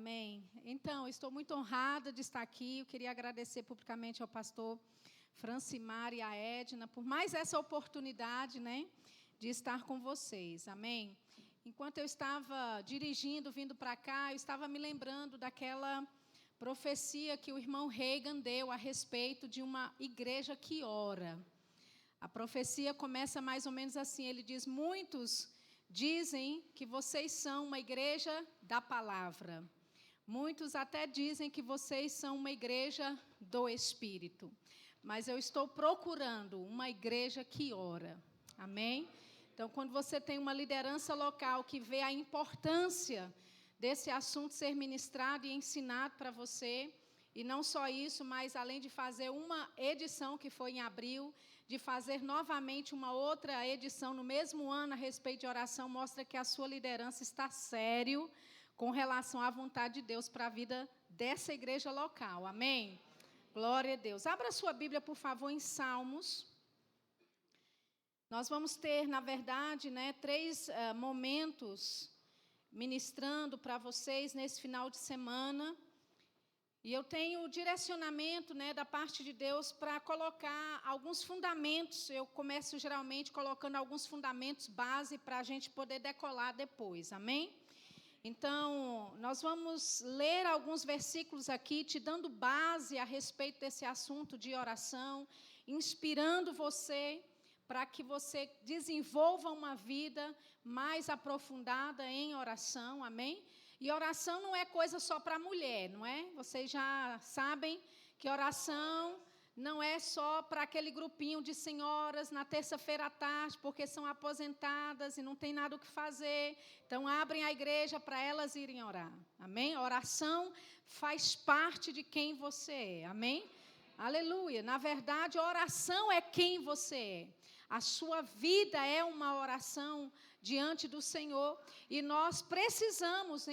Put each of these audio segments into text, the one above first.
Amém. Então, estou muito honrada de estar aqui. Eu queria agradecer publicamente ao pastor Francimar e à Edna por mais essa oportunidade, de estar com vocês. Amém. Enquanto eu estava dirigindo, vindo para cá, eu estava me lembrando daquela profecia que o irmão Reagan deu a respeito de uma igreja que ora. A profecia começa mais ou menos assim, ele diz: muitos dizem que vocês são uma igreja da palavra. Muitos até dizem que vocês são uma igreja do Espírito. Mas eu estou procurando uma igreja que ora. Amém? Então, quando você tem uma liderança local que vê a importância desse assunto ser ministrado e ensinado para você, e não só isso, mas além de fazer uma edição, que foi em abril, de fazer novamente uma outra edição no mesmo ano a respeito de oração, mostra que a sua liderança está sério com relação à vontade de Deus para a vida dessa igreja local. Amém? Glória a Deus. Abra sua Bíblia, por favor, em Salmos. Nós vamos ter, na verdade, 3 momentos ministrando para vocês nesse final de semana. E eu tenho o direcionamento da parte de Deus para colocar alguns fundamentos. Eu começo geralmente colocando alguns fundamentos base para a gente poder decolar depois. Amém? Então, nós vamos ler alguns versículos aqui, te dando base a respeito desse assunto de oração, inspirando você para que você desenvolva uma vida mais aprofundada em oração, amém? E oração não é coisa só para mulher, não é? Vocês já sabem que oração não é só para aquele grupinho de senhoras na terça-feira à tarde, porque são aposentadas e não tem nada o que fazer. Então, abrem a igreja para elas irem orar. Amém? A oração faz parte de quem você é. Amém? Aleluia. Na verdade, a oração é quem você é. A sua vida é uma oração diante do Senhor. E nós precisamos,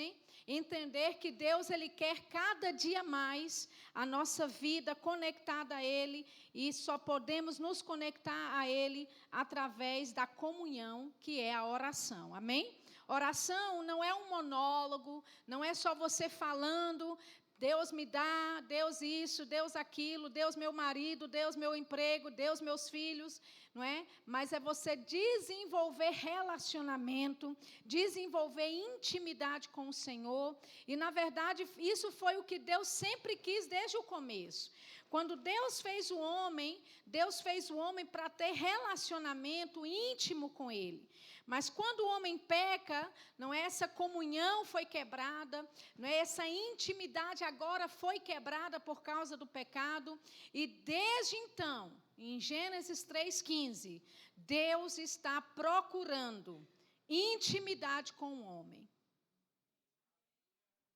entender que Deus, Ele quer cada dia mais a nossa vida conectada a Ele, e só podemos nos conectar a Ele através da comunhão, que é a oração. Amém? Oração não é um monólogo, não é só você falando: Deus me dá, Deus isso, Deus aquilo, Deus meu marido, Deus meu emprego, Deus meus filhos, não é? Mas é você desenvolver relacionamento, desenvolver intimidade com o Senhor. E, na verdade, isso foi o que Deus sempre quis desde o começo. Quando Deus fez o homem para ter relacionamento íntimo com Ele. Mas quando o homem peca, não é, essa comunhão foi quebrada, não é, essa intimidade agora foi quebrada por causa do pecado. E desde então, em Gênesis 3,15, Deus está procurando intimidade com o homem.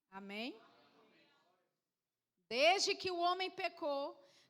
Amém? Desde que o homem pecou,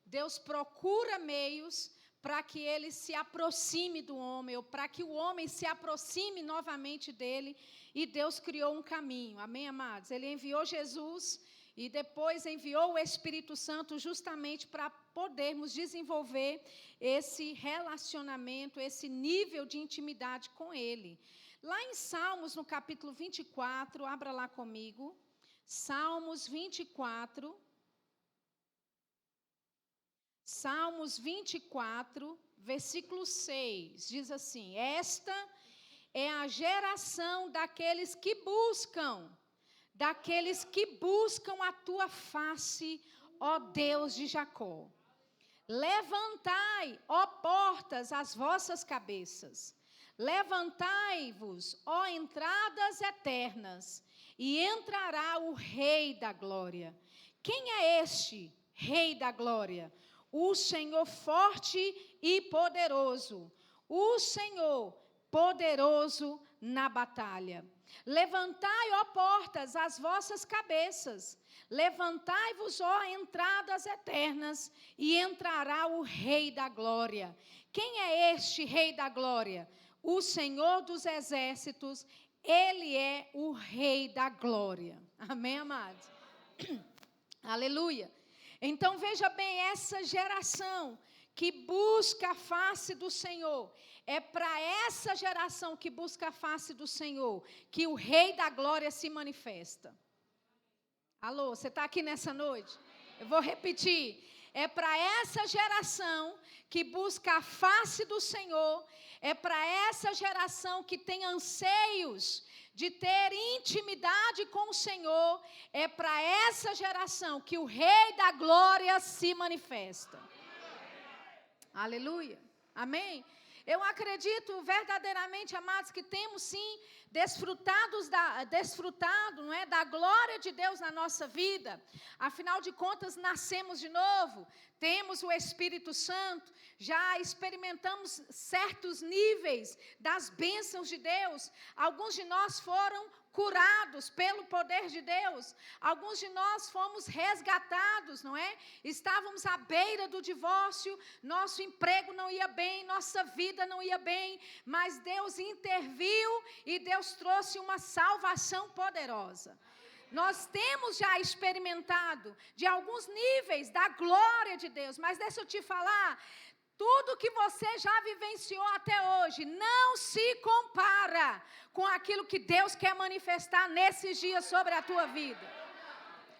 Deus procura meios para que ele se aproxime do homem, ou para que o homem se aproxime novamente dele, e Deus criou um caminho. Amém, amados? Ele enviou Jesus e depois enviou o Espírito Santo justamente para podermos desenvolver esse relacionamento, esse nível de intimidade com Ele. Lá em Salmos, no capítulo 24, abra lá comigo, Salmos 24, Salmos 24, versículo 6, diz assim: esta é a geração daqueles que buscam a tua face, ó Deus de Jacó. Levantai, ó portas, as vossas cabeças. Levantai-vos, ó entradas eternas, e entrará o Rei da Glória. Quem é este Rei da Glória? O Senhor forte e poderoso, o Senhor poderoso na batalha. Levantai, ó portas, as vossas cabeças, levantai-vos, ó entradas eternas, e entrará o Rei da Glória. Quem é este Rei da Glória? O Senhor dos exércitos, Ele é o Rei da Glória. Amém, amados? Aleluia. Então, veja bem, essa geração que busca a face do Senhor, é para essa geração que busca a face do Senhor que o Rei da Glória se manifesta. Alô, você está aqui nessa noite? Eu vou repetir. É para essa geração que busca a face do Senhor, é para essa geração que tem anseios de ter intimidade com o Senhor, é para essa geração que o Rei da Glória se manifesta. Aleluia. Amém? Eu acredito verdadeiramente, amados, que temos sim desfrutado não é, da glória de Deus na nossa vida. Afinal de contas, nascemos de novo, temos o Espírito Santo, já experimentamos certos níveis das bênçãos de Deus. Alguns de nós foram curados pelo poder de Deus. Alguns de nós fomos resgatados, não é? Estávamos à beira do divórcio, nosso emprego não ia bem, nossa vida não ia bem, mas Deus interviu e Deus trouxe uma salvação poderosa. Nós temos já experimentado de alguns níveis da glória de Deus, mas deixa eu te falar, tudo que você já vivenciou até hoje não se compara com aquilo que Deus quer manifestar nesses dias sobre a tua vida.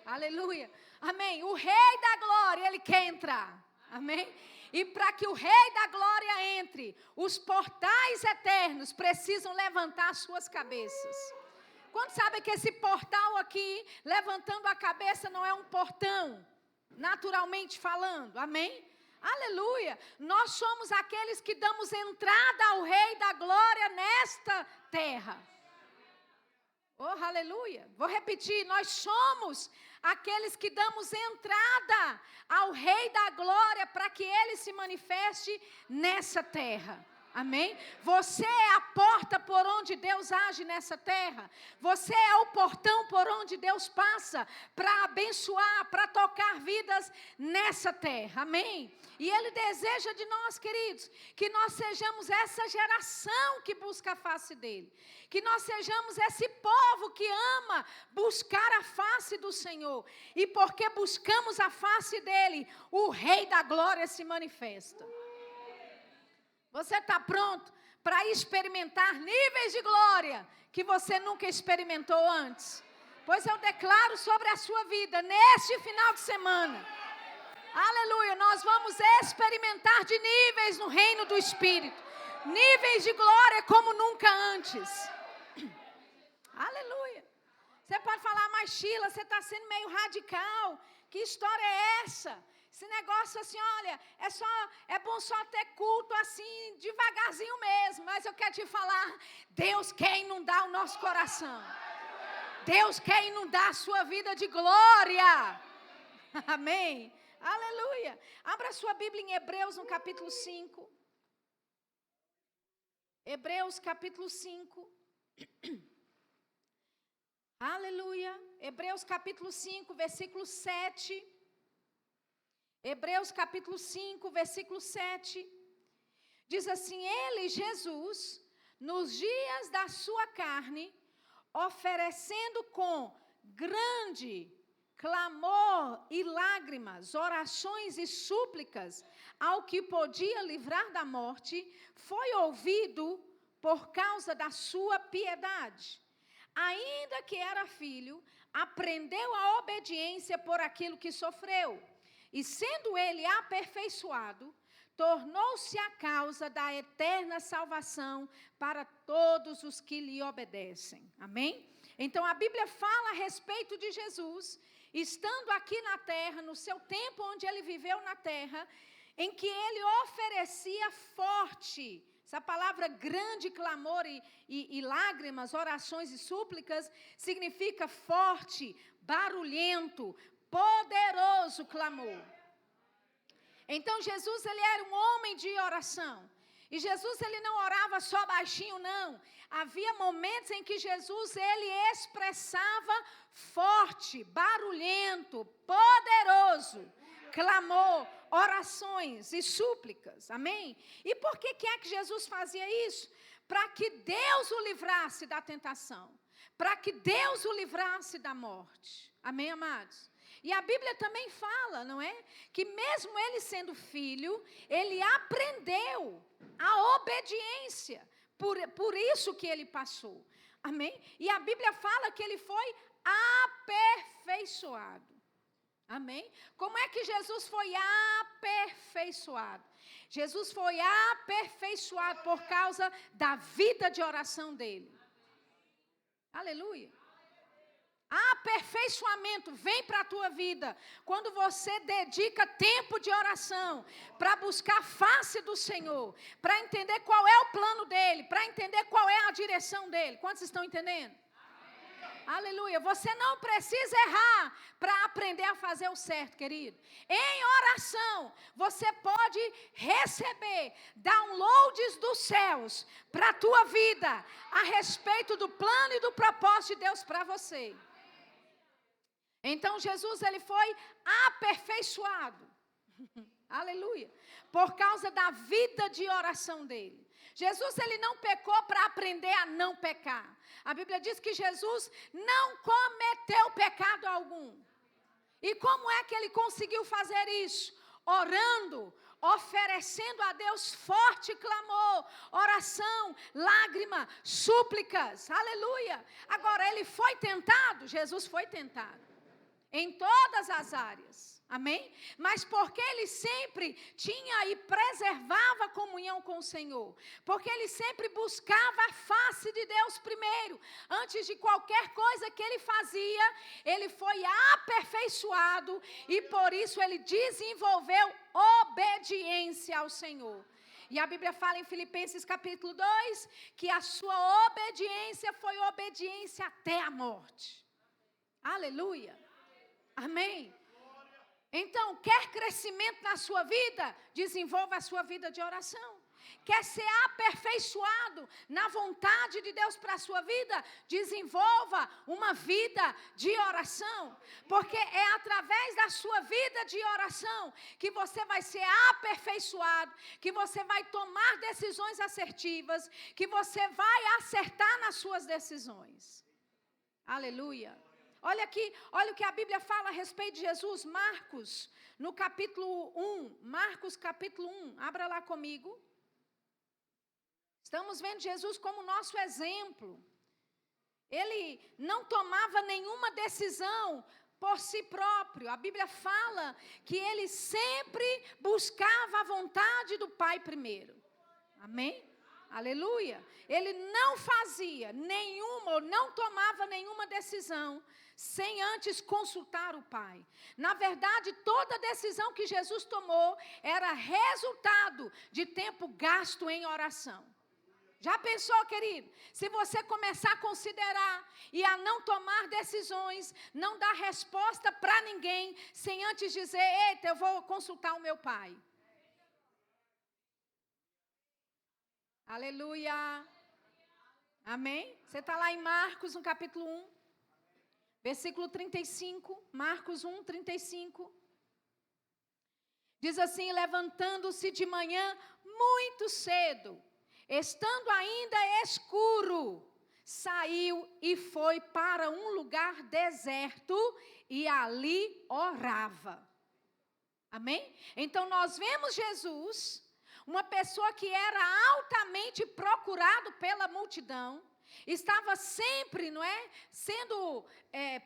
Aleluia. Amém. O Rei da Glória, Ele quer entrar. Amém. E para que o Rei da Glória entre, os portais eternos precisam levantar suas cabeças. Quando sabe que esse portal aqui, levantando a cabeça, não é um portão, naturalmente falando. Amém. Aleluia, nós somos aqueles que damos entrada ao Rei da Glória nesta terra. Oh, aleluia, vou repetir, nós somos aqueles que damos entrada ao Rei da Glória para que Ele se manifeste nessa terra. Amém? Você é a porta por onde Deus age nessa terra. Você é o portão por onde Deus passa para abençoar, para tocar vidas nessa terra. Amém? E Ele deseja de nós, queridos, que nós sejamos essa geração que busca a face dEle. Que nós sejamos esse povo que ama buscar a face do Senhor. E porque buscamos a face dEle, o Rei da Glória se manifesta. Você está pronto para experimentar níveis de glória que você nunca experimentou antes? Pois eu declaro sobre a sua vida, neste final de semana, aleluia, nós vamos experimentar de níveis no reino do Espírito. Níveis de glória como nunca antes. Aleluia. Você pode falar, mas Sheila, você está sendo meio radical. Que história é essa? Esse negócio assim, olha, é bom só ter culto assim, devagarzinho mesmo. Mas eu quero te falar, Deus quer inundar o nosso coração. Deus quer inundar a sua vida de glória. Amém? Aleluia. Abra sua Bíblia em Hebreus no capítulo 5. Hebreus capítulo 5. Aleluia. Hebreus capítulo 5, versículo 7. Hebreus capítulo 5, versículo 7, diz assim: Ele, Jesus, nos dias da sua carne, oferecendo com grande clamor e lágrimas, orações e súplicas ao que podia livrar da morte, foi ouvido por causa da sua piedade. Ainda que era filho, aprendeu a obediência por aquilo que sofreu. E sendo ele aperfeiçoado, tornou-se a causa da eterna salvação para todos os que lhe obedecem. Amém? Então a Bíblia fala a respeito de Jesus, estando aqui na terra, no seu tempo onde ele viveu na terra, em que ele oferecia forte, essa palavra grande clamor e lágrimas, orações e súplicas, significa forte, barulhento, poderoso clamor. Então Jesus, ele era um homem de oração. E Jesus, ele não orava só baixinho, não. Havia momentos em que Jesus, ele expressava forte, barulhento, poderoso clamor, orações e súplicas. Amém? E por que é que Jesus fazia isso? Para que Deus o livrasse da tentação. Para que Deus o livrasse da morte. Amém, amados? E a Bíblia também fala, não é? Que mesmo ele sendo filho, ele aprendeu a obediência. Por isso que ele passou. Amém? E a Bíblia fala que ele foi aperfeiçoado. Amém? Como é que Jesus foi aperfeiçoado? Jesus foi aperfeiçoado por causa da vida de oração dele. Aleluia. Aperfeiçoamento vem para a tua vida quando você dedica tempo de oração para buscar a face do Senhor, para entender qual é o plano dele, para entender qual é a direção dele. Quantos estão entendendo? Aleluia. Você não precisa errar para aprender a fazer o certo, querido. Em oração, você pode receber downloads dos céus para a tua vida a respeito do plano e do propósito de Deus para você. Então, Jesus, ele foi aperfeiçoado. Aleluia. Por causa da vida de oração dele. Jesus, ele não pecou para aprender a não pecar. A Bíblia diz que Jesus não cometeu pecado algum. E como é que ele conseguiu fazer isso? Orando, oferecendo a Deus forte clamor, oração, lágrima, súplicas. Aleluia. Agora, ele foi tentado? Jesus foi tentado. Em todas as áreas. Amém? Mas porque ele sempre tinha e preservava a comunhão com o Senhor. Porque ele sempre buscava a face de Deus primeiro. Antes de qualquer coisa que ele fazia, ele foi aperfeiçoado. E por isso ele desenvolveu obediência ao Senhor. E a Bíblia fala em Filipenses capítulo 2, que a sua obediência foi obediência até a morte. Aleluia. Amém? Então, quer crescimento na sua vida? Desenvolva a sua vida de oração. Quer ser aperfeiçoado na vontade de Deus para a sua vida? Desenvolva uma vida de oração. Porque é através da sua vida de oração que você vai ser aperfeiçoado, que você vai tomar decisões assertivas, que você vai acertar nas suas decisões. Aleluia. Olha aqui, olha o que a Bíblia fala a respeito de Jesus, Marcos, no capítulo 1, Marcos capítulo 1, abra lá comigo. Estamos vendo Jesus como nosso exemplo. Ele não tomava nenhuma decisão por si próprio. A Bíblia fala que ele sempre buscava a vontade do Pai primeiro. Amém? Aleluia. Ele não fazia nenhuma, ou não tomava nenhuma decisão sem antes consultar o Pai. Na verdade, toda decisão que Jesus tomou era resultado de tempo gasto em oração. Já pensou, querido? Se você começar a considerar e a não tomar decisões, não dar resposta para ninguém, sem antes dizer, eita, eu vou consultar o meu Pai. Aleluia. Amém? Você está lá em Marcos, no capítulo 1, versículo 35. Marcos 1, 35. Diz assim, levantando-se de manhã muito cedo, estando ainda escuro, saiu e foi para um lugar deserto e ali orava. Amém? Então nós vemos Jesus, uma pessoa que era altamente procurado pela multidão, estava sempre, não é, sendo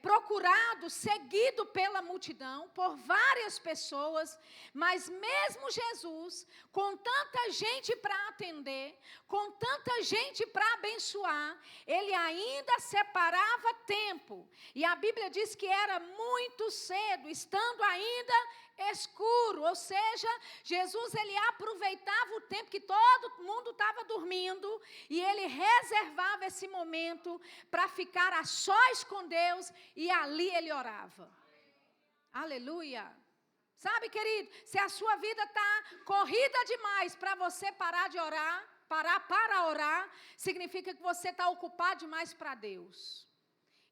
procurado, seguido pela multidão, por várias pessoas, mas mesmo Jesus, com tanta gente para atender, com tanta gente para abençoar, ele ainda separava tempo, e a Bíblia diz que era muito cedo, estando ainda escuro, ou seja, Jesus ele aproveitava o tempo que todo mundo estava dormindo e ele reservava esse momento para ficar a sós com Deus e ali ele orava. Aleluia. Sabe, querido, se a sua vida está corrida demais para você parar de orar, parar para orar, significa que você está ocupado demais para Deus.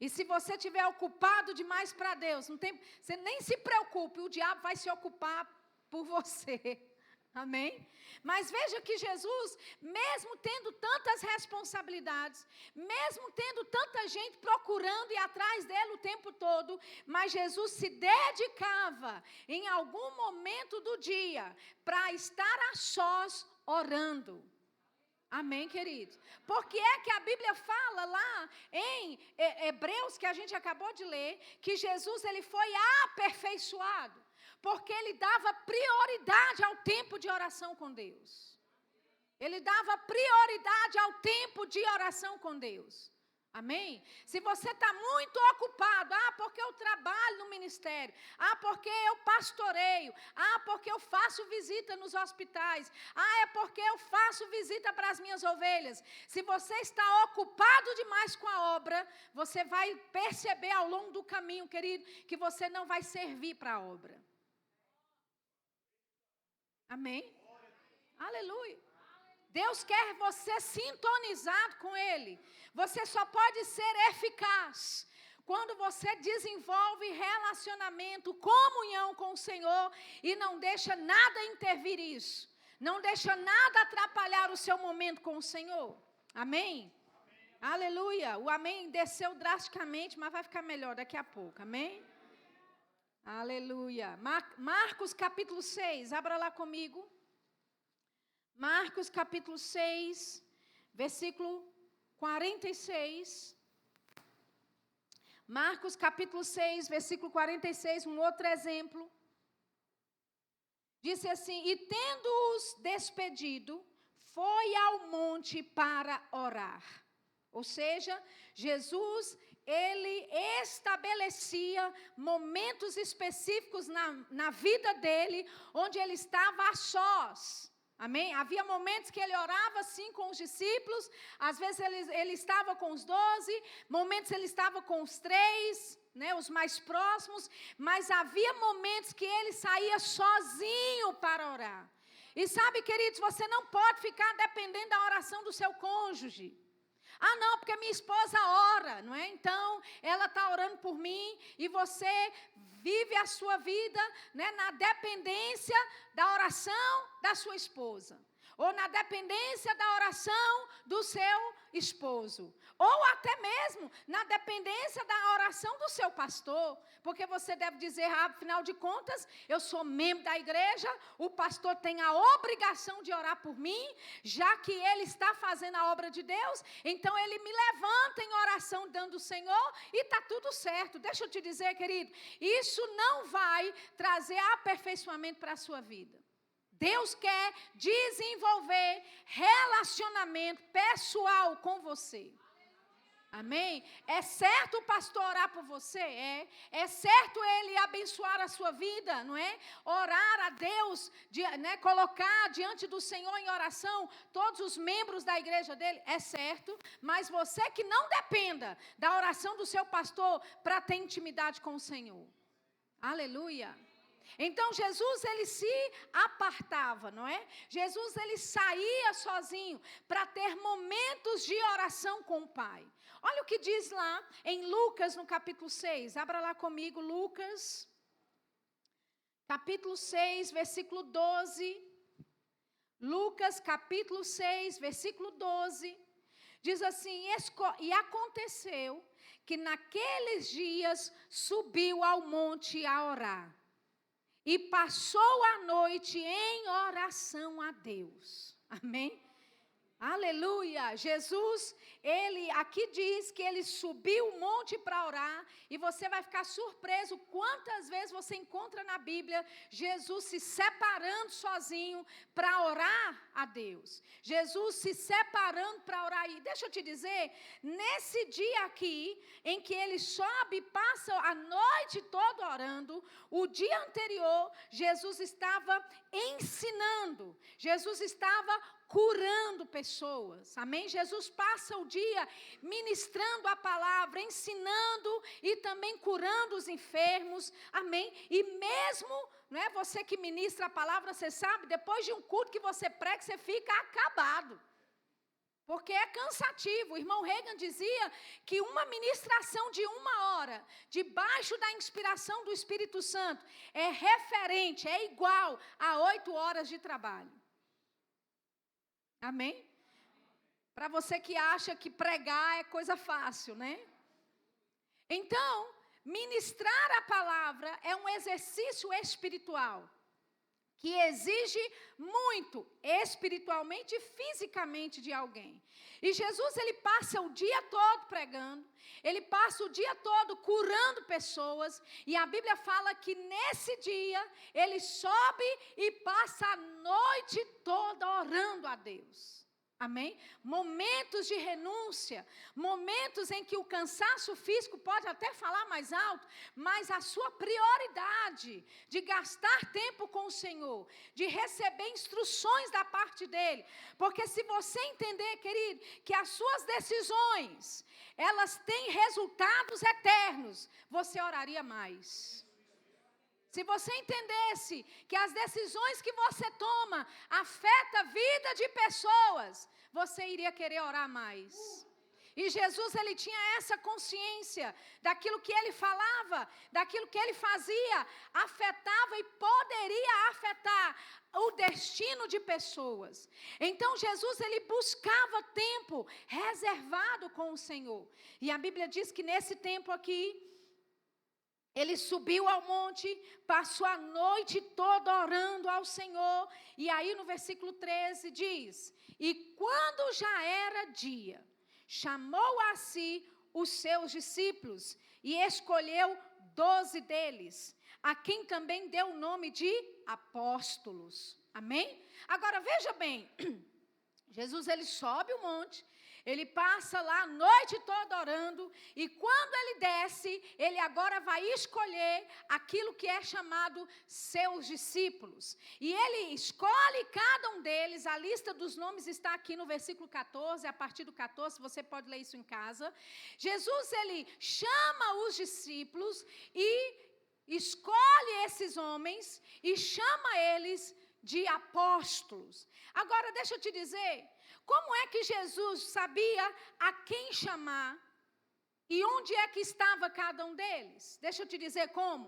E se você estiver ocupado demais para Deus, não tem, você nem se preocupe, o diabo vai se ocupar por você. Amém? Mas veja que Jesus, mesmo tendo tantas responsabilidades, mesmo tendo tanta gente procurando e atrás dele o tempo todo, mas Jesus se dedicava em algum momento do dia para estar a sós orando. Amém, queridos? Porque é que a Bíblia fala lá em Hebreus, que a gente acabou de ler, que Jesus ele foi aperfeiçoado, porque ele dava prioridade ao tempo de oração com Deus. Ele dava prioridade ao tempo de oração com Deus. Amém? Se você está muito ocupado, porque eu trabalho no ministério, porque eu pastoreio, porque eu faço visita nos hospitais, é porque eu faço visita para as minhas ovelhas. Se você está ocupado demais com a obra, você vai perceber ao longo do caminho, querido, que você não vai servir para a obra. Amém? Aleluia. Deus quer você sintonizado com Ele. Você só pode ser eficaz quando você desenvolve relacionamento, comunhão com o Senhor e não deixa nada intervir isso. Não deixa nada atrapalhar o seu momento com o Senhor. Amém? Aleluia. O amém desceu drasticamente, mas vai ficar melhor daqui a pouco. Amém? Aleluia. Marcos capítulo 6. Abra lá comigo. Marcos capítulo 6, versículo 46. Marcos capítulo 6, versículo 46, um outro exemplo. Disse assim: e tendo-os despedido, foi ao monte para orar. Ou seja, Jesus, ele estabelecia momentos específicos na vida dele, onde ele estava a sós. Amém? Havia momentos que ele orava assim com os discípulos, às vezes ele estava com os 12, momentos ele estava com os 3, né, os mais próximos, mas havia momentos que ele saía sozinho para orar. E sabe, queridos, você não pode ficar dependendo da oração do seu cônjuge. Não, porque minha esposa ora, não é? Então, ela está orando por mim e você vive a sua vida, né, na dependência da oração da sua esposa. Ou na dependência da oração do seu esposo. Ou até mesmo na dependência da oração do seu pastor. Porque você deve dizer, afinal de contas, eu sou membro da igreja, o pastor tem a obrigação de orar por mim, já que ele está fazendo a obra de Deus, então ele me levanta em oração dando o Senhor e está tudo certo. Deixa eu te dizer, querido, isso não vai trazer aperfeiçoamento para a sua vida. Deus quer desenvolver relacionamento pessoal com você. Amém? É certo o pastor orar por você? É certo ele abençoar a sua vida, não é? Orar a Deus, né, colocar diante do Senhor em oração todos os membros da igreja dele? É certo, mas você que não dependa da oração do seu pastor para ter intimidade com o Senhor. Aleluia. Então Jesus ele se apartava, não é? Jesus ele saía sozinho para ter momentos de oração com o Pai. Olha o que diz lá em Lucas no capítulo 6. Abra lá comigo Lucas, capítulo 6, versículo 12. Lucas capítulo 6, versículo 12. Diz assim: e aconteceu que naqueles dias subiu ao monte a orar. E passou a noite em oração a Deus. Amém? Aleluia. Jesus, ele aqui diz que ele subiu o monte para orar. E você vai ficar surpreso quantas vezes você encontra na Bíblia Jesus se separando sozinho para orar a Deus. Jesus se separando para orar. E deixa eu te dizer, nesse dia aqui, em que ele sobe e passa a noite toda orando, o dia anterior, Jesus estava ensinando. Jesus estava curando pessoas, amém? Jesus passa o dia ministrando a palavra, ensinando e também curando os enfermos, amém? E mesmo, não é, você que ministra a palavra, você sabe, depois de um culto que você prega, você fica acabado, porque é cansativo. O irmão Reagan dizia que uma ministração de 1 hora, debaixo da inspiração do Espírito Santo, é referente, é igual a 8 horas de trabalho. Amém? Para você que acha que pregar é coisa fácil, né? Então, ministrar a palavra é um exercício espiritual que exige muito espiritualmente e fisicamente de alguém. E Jesus, ele passa o dia todo pregando, ele passa o dia todo curando pessoas, e a Bíblia fala que nesse dia, ele sobe e passa a noite toda orando a Deus. Amém? Momentos de renúncia, momentos em que o cansaço físico pode até falar mais alto, mas a sua prioridade de gastar tempo com o Senhor, de receber instruções da parte dEle, porque se você entender, querido, que as suas decisões, elas têm resultados eternos, você oraria mais. Se você entendesse que as decisões que você toma afetam a vida de pessoas, você iria querer orar mais. E Jesus, ele tinha essa consciência daquilo que ele falava, daquilo que ele fazia, afetava e poderia afetar o destino de pessoas. Então Jesus, ele buscava tempo reservado com o Senhor. E a Bíblia diz que nesse tempo aqui, ele subiu ao monte, passou a noite toda orando ao Senhor. E aí no versículo 13 diz: e quando já era dia, chamou a si os seus discípulos e escolheu 12 deles, a quem também deu o nome de apóstolos. Amém? Agora veja bem, Jesus, ele sobe o monte, ele passa lá a noite toda orando, e quando ele desce, ele agora vai escolher aquilo que é chamado seus discípulos. E ele escolhe cada um deles, a lista dos nomes está aqui no versículo 14, a partir do 14, você pode ler isso em casa. Jesus, ele chama os discípulos e escolhe esses homens e chama eles de apóstolos. Agora, deixa eu te dizer, como é que Jesus sabia a quem chamar e onde é que estava cada um deles? Deixa eu te dizer como.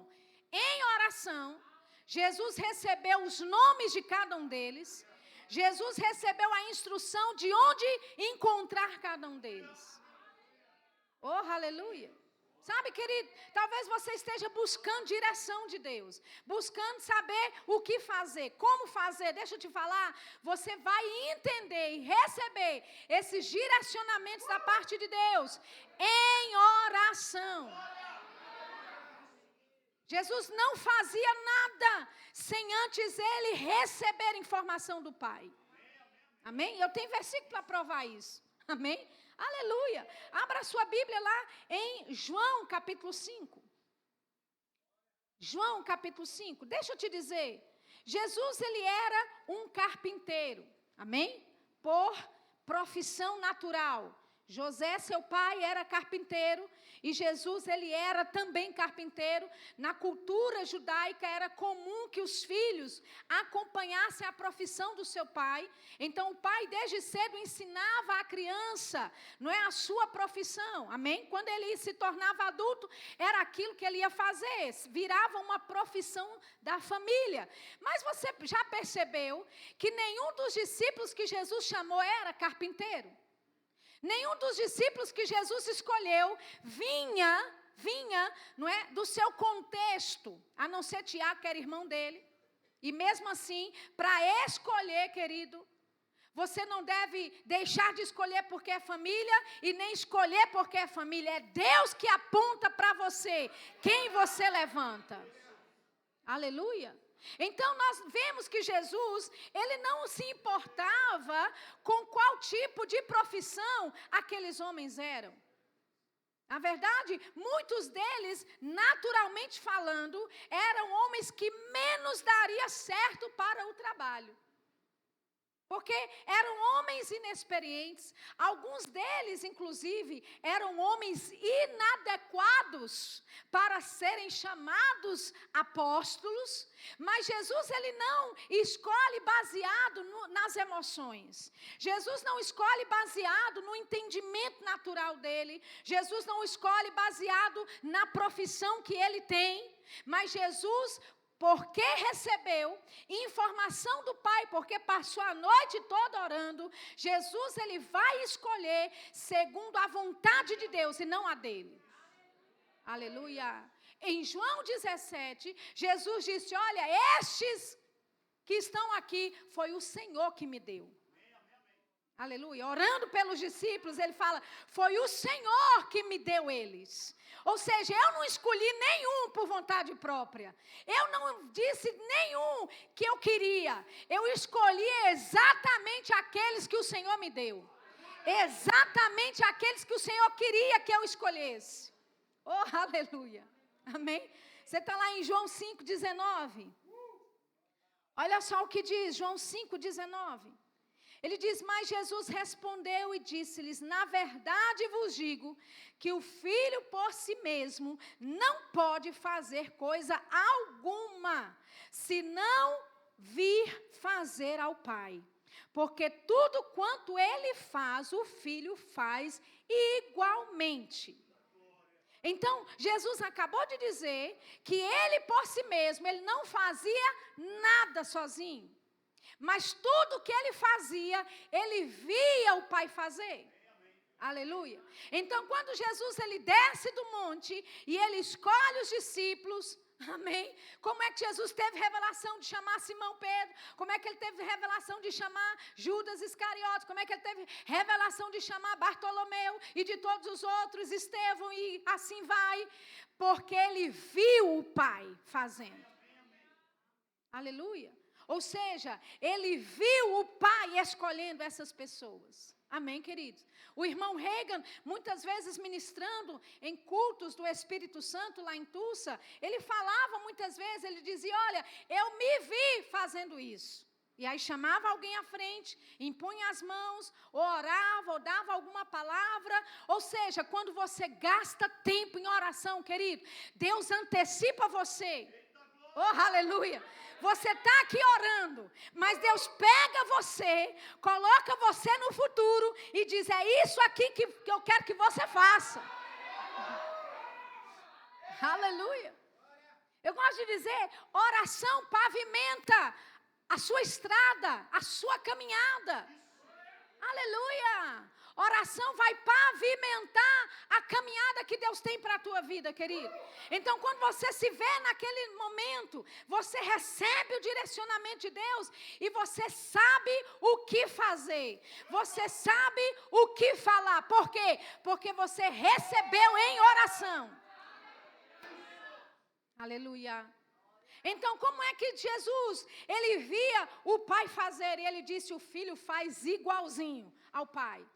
Em oração, Jesus recebeu os nomes de cada um deles. Jesus recebeu a instrução de onde encontrar cada um deles. Oh, aleluia! Sabe, querido, talvez você esteja buscando direção de Deus, buscando saber o que fazer, como fazer. Deixa eu te falar, você vai entender e receber esses direcionamentos da parte de Deus em oração. Jesus não fazia nada sem antes ele receber informação do Pai. Amém? Eu tenho versículo para provar isso. Amém? Aleluia. Abra a sua Bíblia lá em João capítulo 5. João capítulo 5. Deixa eu te dizer. Jesus, ele era um carpinteiro. Amém? Por profissão natural. José, seu pai, era carpinteiro. E Jesus, ele era também carpinteiro. Na cultura judaica era comum que os filhos acompanhassem a profissão do seu pai. Então o pai desde cedo ensinava a criança, não é, a sua profissão. Amém? Quando ele se tornava adulto, era aquilo que ele ia fazer, virava uma profissão da família. Mas você já percebeu que nenhum dos discípulos que Jesus chamou era carpinteiro? Nenhum dos discípulos que Jesus escolheu vinha, não é, do seu contexto, a não ser Tiago, que era irmão dele. E mesmo assim, para escolher, querido, você não deve deixar de escolher porque é família e nem escolher porque é família. É Deus que aponta para você quem você levanta. Aleluia. Então nós vemos que Jesus, ele não se importava com qual tipo de profissão aqueles homens eram. Na verdade, muitos deles, naturalmente falando, eram homens que menos daria certo para o trabalho. Porque eram homens inexperientes, alguns deles, inclusive, eram homens inadequados para serem chamados apóstolos, mas Jesus, ele não escolhe baseado nas emoções. Jesus não escolhe baseado no entendimento natural dele. Jesus não escolhe baseado na profissão que ele tem, mas Jesus, porque recebeu informação do Pai, porque passou a noite toda orando, Jesus, ele vai escolher segundo a vontade de Deus e não a dele. Aleluia. Em João 17, Jesus disse: olha, estes que estão aqui, foi o Senhor que me deu. Aleluia. Orando pelos discípulos, ele fala, foi o Senhor que me deu eles. Ou seja, eu não escolhi nenhum por vontade própria. Eu não disse nenhum que eu queria. Eu escolhi exatamente aqueles que o Senhor me deu. Exatamente aqueles que o Senhor queria que eu escolhesse. Oh, aleluia. Amém? Você está lá em João 5,19. Olha só o que diz, João 5,19. Ele diz, mas Jesus respondeu e disse-lhes, na verdade vos digo, que o Filho por si mesmo não pode fazer coisa alguma, se não vir fazer ao Pai. Porque tudo quanto ele faz, o Filho faz igualmente. Então, Jesus acabou de dizer que ele por si mesmo, ele não fazia nada sozinho. Mas tudo que ele fazia, ele via o Pai fazer. Aleluia. Então, quando Jesus ele desce do monte e ele escolhe os discípulos, amém? Como é que Jesus teve revelação de chamar Simão Pedro? Como é que ele teve revelação de chamar Judas Iscariotes? Como é que ele teve revelação de chamar Bartolomeu e de todos os outros, Estevão e assim vai? Porque ele viu o Pai fazendo. Aleluia. Ou seja, ele viu o Pai escolhendo essas pessoas. Amém, queridos? O irmão Reagan, muitas vezes ministrando em cultos do Espírito Santo lá em Tulsa, ele falava muitas vezes, ele dizia, olha, eu me vi fazendo isso. E aí chamava alguém à frente, impunha as mãos, ou orava, ou dava alguma palavra. Ou seja, quando você gasta tempo em oração, querido, Deus antecipa você. Oh, aleluia! Você está aqui orando, mas Deus pega você, coloca você no futuro e diz, é isso aqui que eu quero que você faça. Aleluia. Eu gosto de dizer, oração pavimenta a sua estrada, a sua caminhada. Aleluia. Oração vai pavimentar a caminhada que Deus tem para a tua vida, querido. Então, quando você se vê naquele momento, você recebe o direcionamento de Deus e você sabe o que fazer. Você sabe o que falar. Por quê? Porque você recebeu em oração. Aleluia. Então, como é que Jesus, ele via o Pai fazer? E ele disse, o Filho faz igualzinho ao Pai.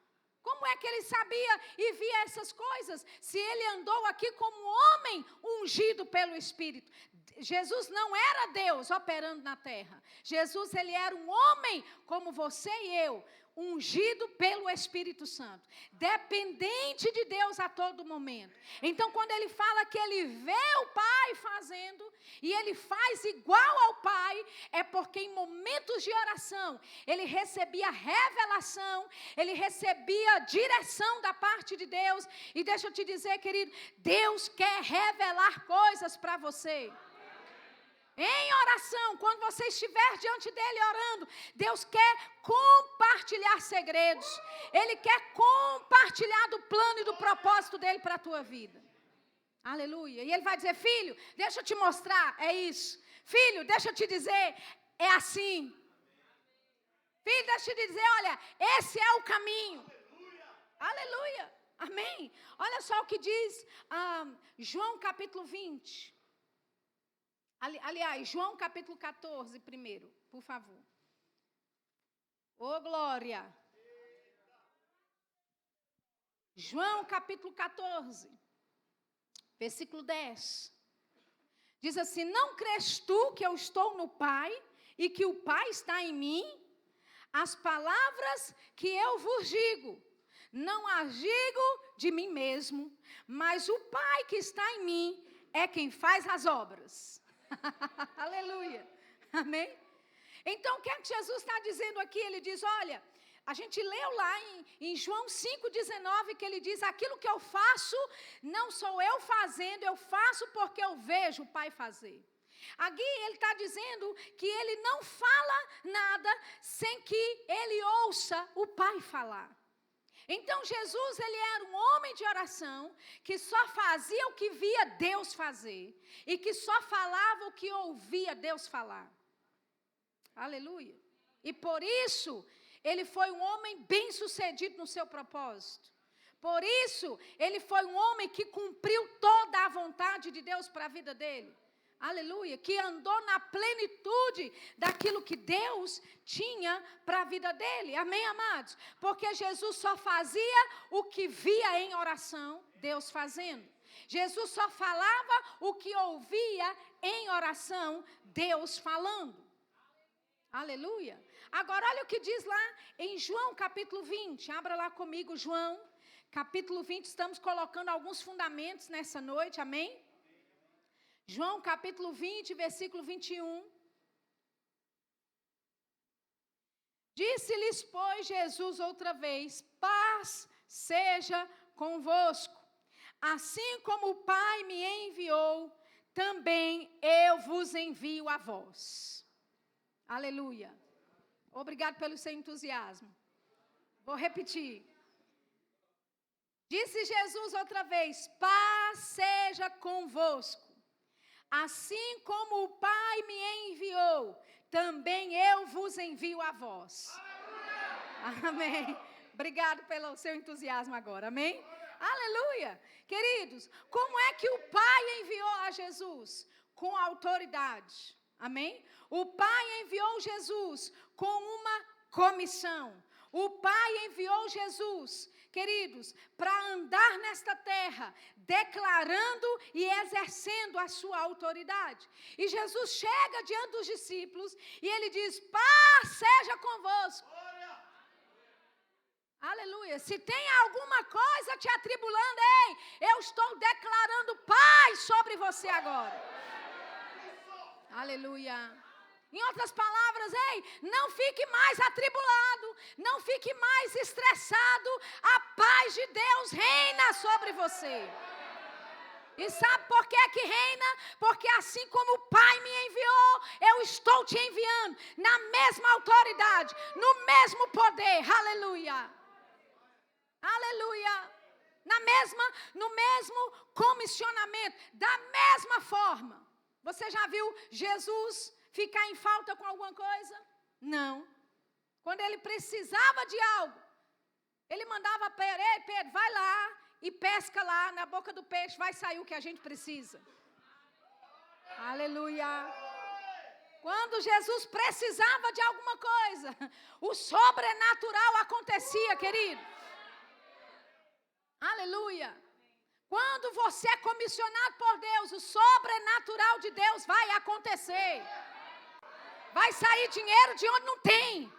Como é que ele sabia e via essas coisas? Se ele andou aqui como homem ungido pelo Espírito. Jesus não era Deus operando na terra. Jesus, ele era um homem como você e eu, ungido pelo Espírito Santo, dependente de Deus a todo momento. Então, quando ele fala que ele vê o Pai fazendo, e ele faz igual ao Pai, é porque em momentos de oração, ele recebia revelação, ele recebia direção da parte de Deus. E deixa eu te dizer, querido, Deus quer revelar coisas para você. Em oração, quando você estiver diante dele orando, Deus quer compartilhar segredos. Ele quer compartilhar do plano e do propósito dele para a tua vida. Aleluia. E ele vai dizer, filho, deixa eu te mostrar, é isso. Filho, deixa eu te dizer, é assim. Filho, deixa eu te dizer, olha, esse é o caminho. Aleluia. Amém. Olha só o que diz João capítulo 20. Aliás, João capítulo 14 primeiro, por favor. Ô, glória. João capítulo 14, versículo 10. Diz assim, não crês tu que eu estou no Pai e que o Pai está em mim? As palavras que eu vos digo, não as digo de mim mesmo, mas o Pai que está em mim é quem faz as obras. Aleluia. Amém? Então, o que é que Jesus está dizendo aqui? Ele diz, olha, a gente leu lá em João 5,19, que ele diz, aquilo que eu faço, não sou eu fazendo, eu faço porque eu vejo o Pai fazer. Aqui ele está dizendo que ele não fala nada sem que ele ouça o Pai falar. Então, Jesus, ele era um homem de oração, que só fazia o que via Deus fazer, e que só falava o que ouvia Deus falar. Aleluia. E por isso, ele foi um homem bem-sucedido no seu propósito. Por isso, ele foi um homem que cumpriu toda a vontade de Deus para a vida dele. Aleluia. Que andou na plenitude daquilo que Deus tinha para a vida dele. Amém, amados? Porque Jesus só fazia o que via em oração, Deus fazendo. Jesus só falava o que ouvia em oração, Deus falando. Aleluia. Agora olha o que diz lá em João capítulo 20. Abra lá comigo João capítulo 20. Estamos colocando alguns fundamentos nessa noite. Amém? João capítulo 20, versículo 21. Disse-lhes, pois, Jesus outra vez: paz seja convosco. Assim como o Pai me enviou, também eu vos envio a vós. Aleluia. Obrigado pelo seu entusiasmo. Vou repetir. Disse Jesus outra vez: paz seja convosco. Assim como o Pai me enviou, também eu vos envio a vós. Amém. Obrigado pelo seu entusiasmo agora. Amém? Aleluia. Queridos, como é que o Pai enviou a Jesus? Com autoridade. Amém? O Pai enviou Jesus com uma comissão. O Pai enviou Jesus, queridos, para andar nesta terra, declarando e exercendo a sua autoridade. E Jesus chega diante dos discípulos e ele diz: paz seja convosco. Aleluia. Se tem alguma coisa te atribulando, ei, eu estou declarando paz sobre você agora. Aleluia. Em outras palavras, ei, não fique mais atribulado, não fique mais estressado, a paz de Deus reina sobre você. E sabe por que que reina? Porque assim como o Pai me enviou, eu estou te enviando na mesma autoridade, no mesmo poder. Aleluia. Aleluia. No mesmo comissionamento, da mesma forma. Você já viu Jesus ficar em falta com alguma coisa? Não. Quando ele precisava de algo, ele mandava Pedro: ei, Pedro, vai lá e pesca lá na boca do peixe, vai sair o que a gente precisa. Aleluia. Quando Jesus precisava de alguma coisa, o sobrenatural acontecia, querido. Aleluia. Quando você é comissionado por Deus, o sobrenatural de Deus vai acontecer. Vai sair dinheiro de onde não tem.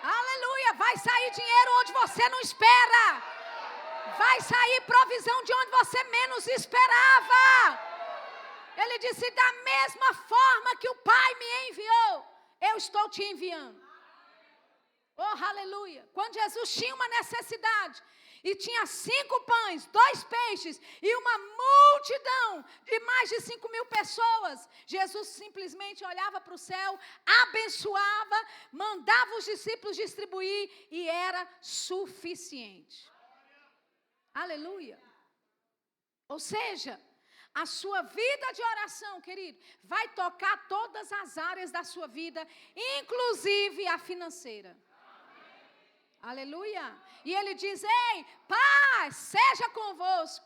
Aleluia. Vai sair dinheiro onde você não espera. Vai sair provisão de onde você menos esperava. Ele disse: da mesma forma que o Pai me enviou, eu estou te enviando. Oh, aleluia. Quando Jesus tinha uma necessidade e tinha 5 pães, 2 peixes e uma multidão de mais de 5.000 pessoas, Jesus simplesmente olhava para o céu, abençoava, mandava os discípulos distribuir e era suficiente. Aleluia. Ou seja, a sua vida de oração, querido, vai tocar todas as áreas da sua vida, inclusive a financeira. Aleluia. E ele diz: ei, paz seja convosco.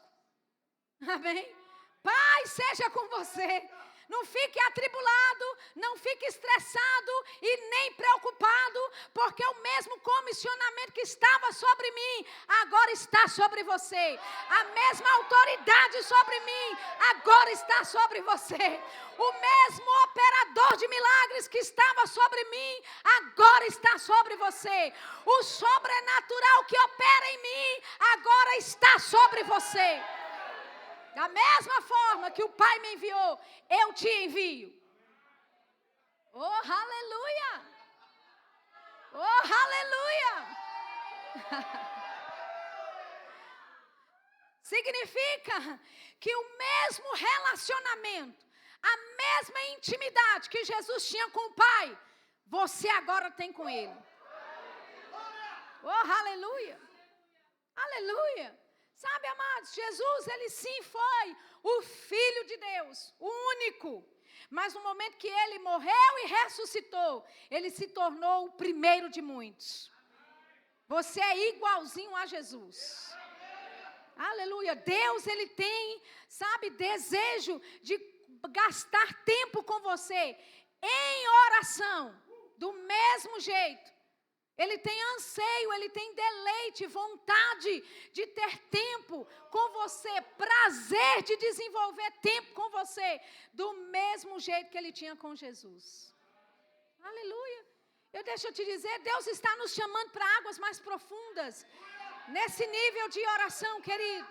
Amém? Paz seja com você. Não fique atribulado, não fique estressado e nem preocupado, porque o mesmo comissionamento que estava sobre mim, agora está sobre você. A mesma autoridade sobre mim, agora está sobre você. O mesmo operador de milagres que estava sobre mim, agora está sobre você. O sobrenatural que opera em mim, agora está sobre você. Da mesma forma que o Pai me enviou, eu te envio. Oh, aleluia! Oh, aleluia! Significa que o mesmo relacionamento, a mesma intimidade que Jesus tinha com o Pai, você agora tem com Ele. Oh, aleluia! Aleluia! Sabe, amados, Jesus, ele sim foi o Filho de Deus, o único. Mas no momento que ele morreu e ressuscitou, ele se tornou o primeiro de muitos. Você é igualzinho a Jesus. Aleluia. Deus, ele tem, sabe, desejo de gastar tempo com você em oração, do mesmo jeito. Ele tem anseio, ele tem deleite, vontade de ter tempo com você, prazer de desenvolver tempo com você, do mesmo jeito que ele tinha com Jesus. Aleluia. Deixa eu te dizer, Deus está nos chamando para águas mais profundas, nesse nível de oração, querido.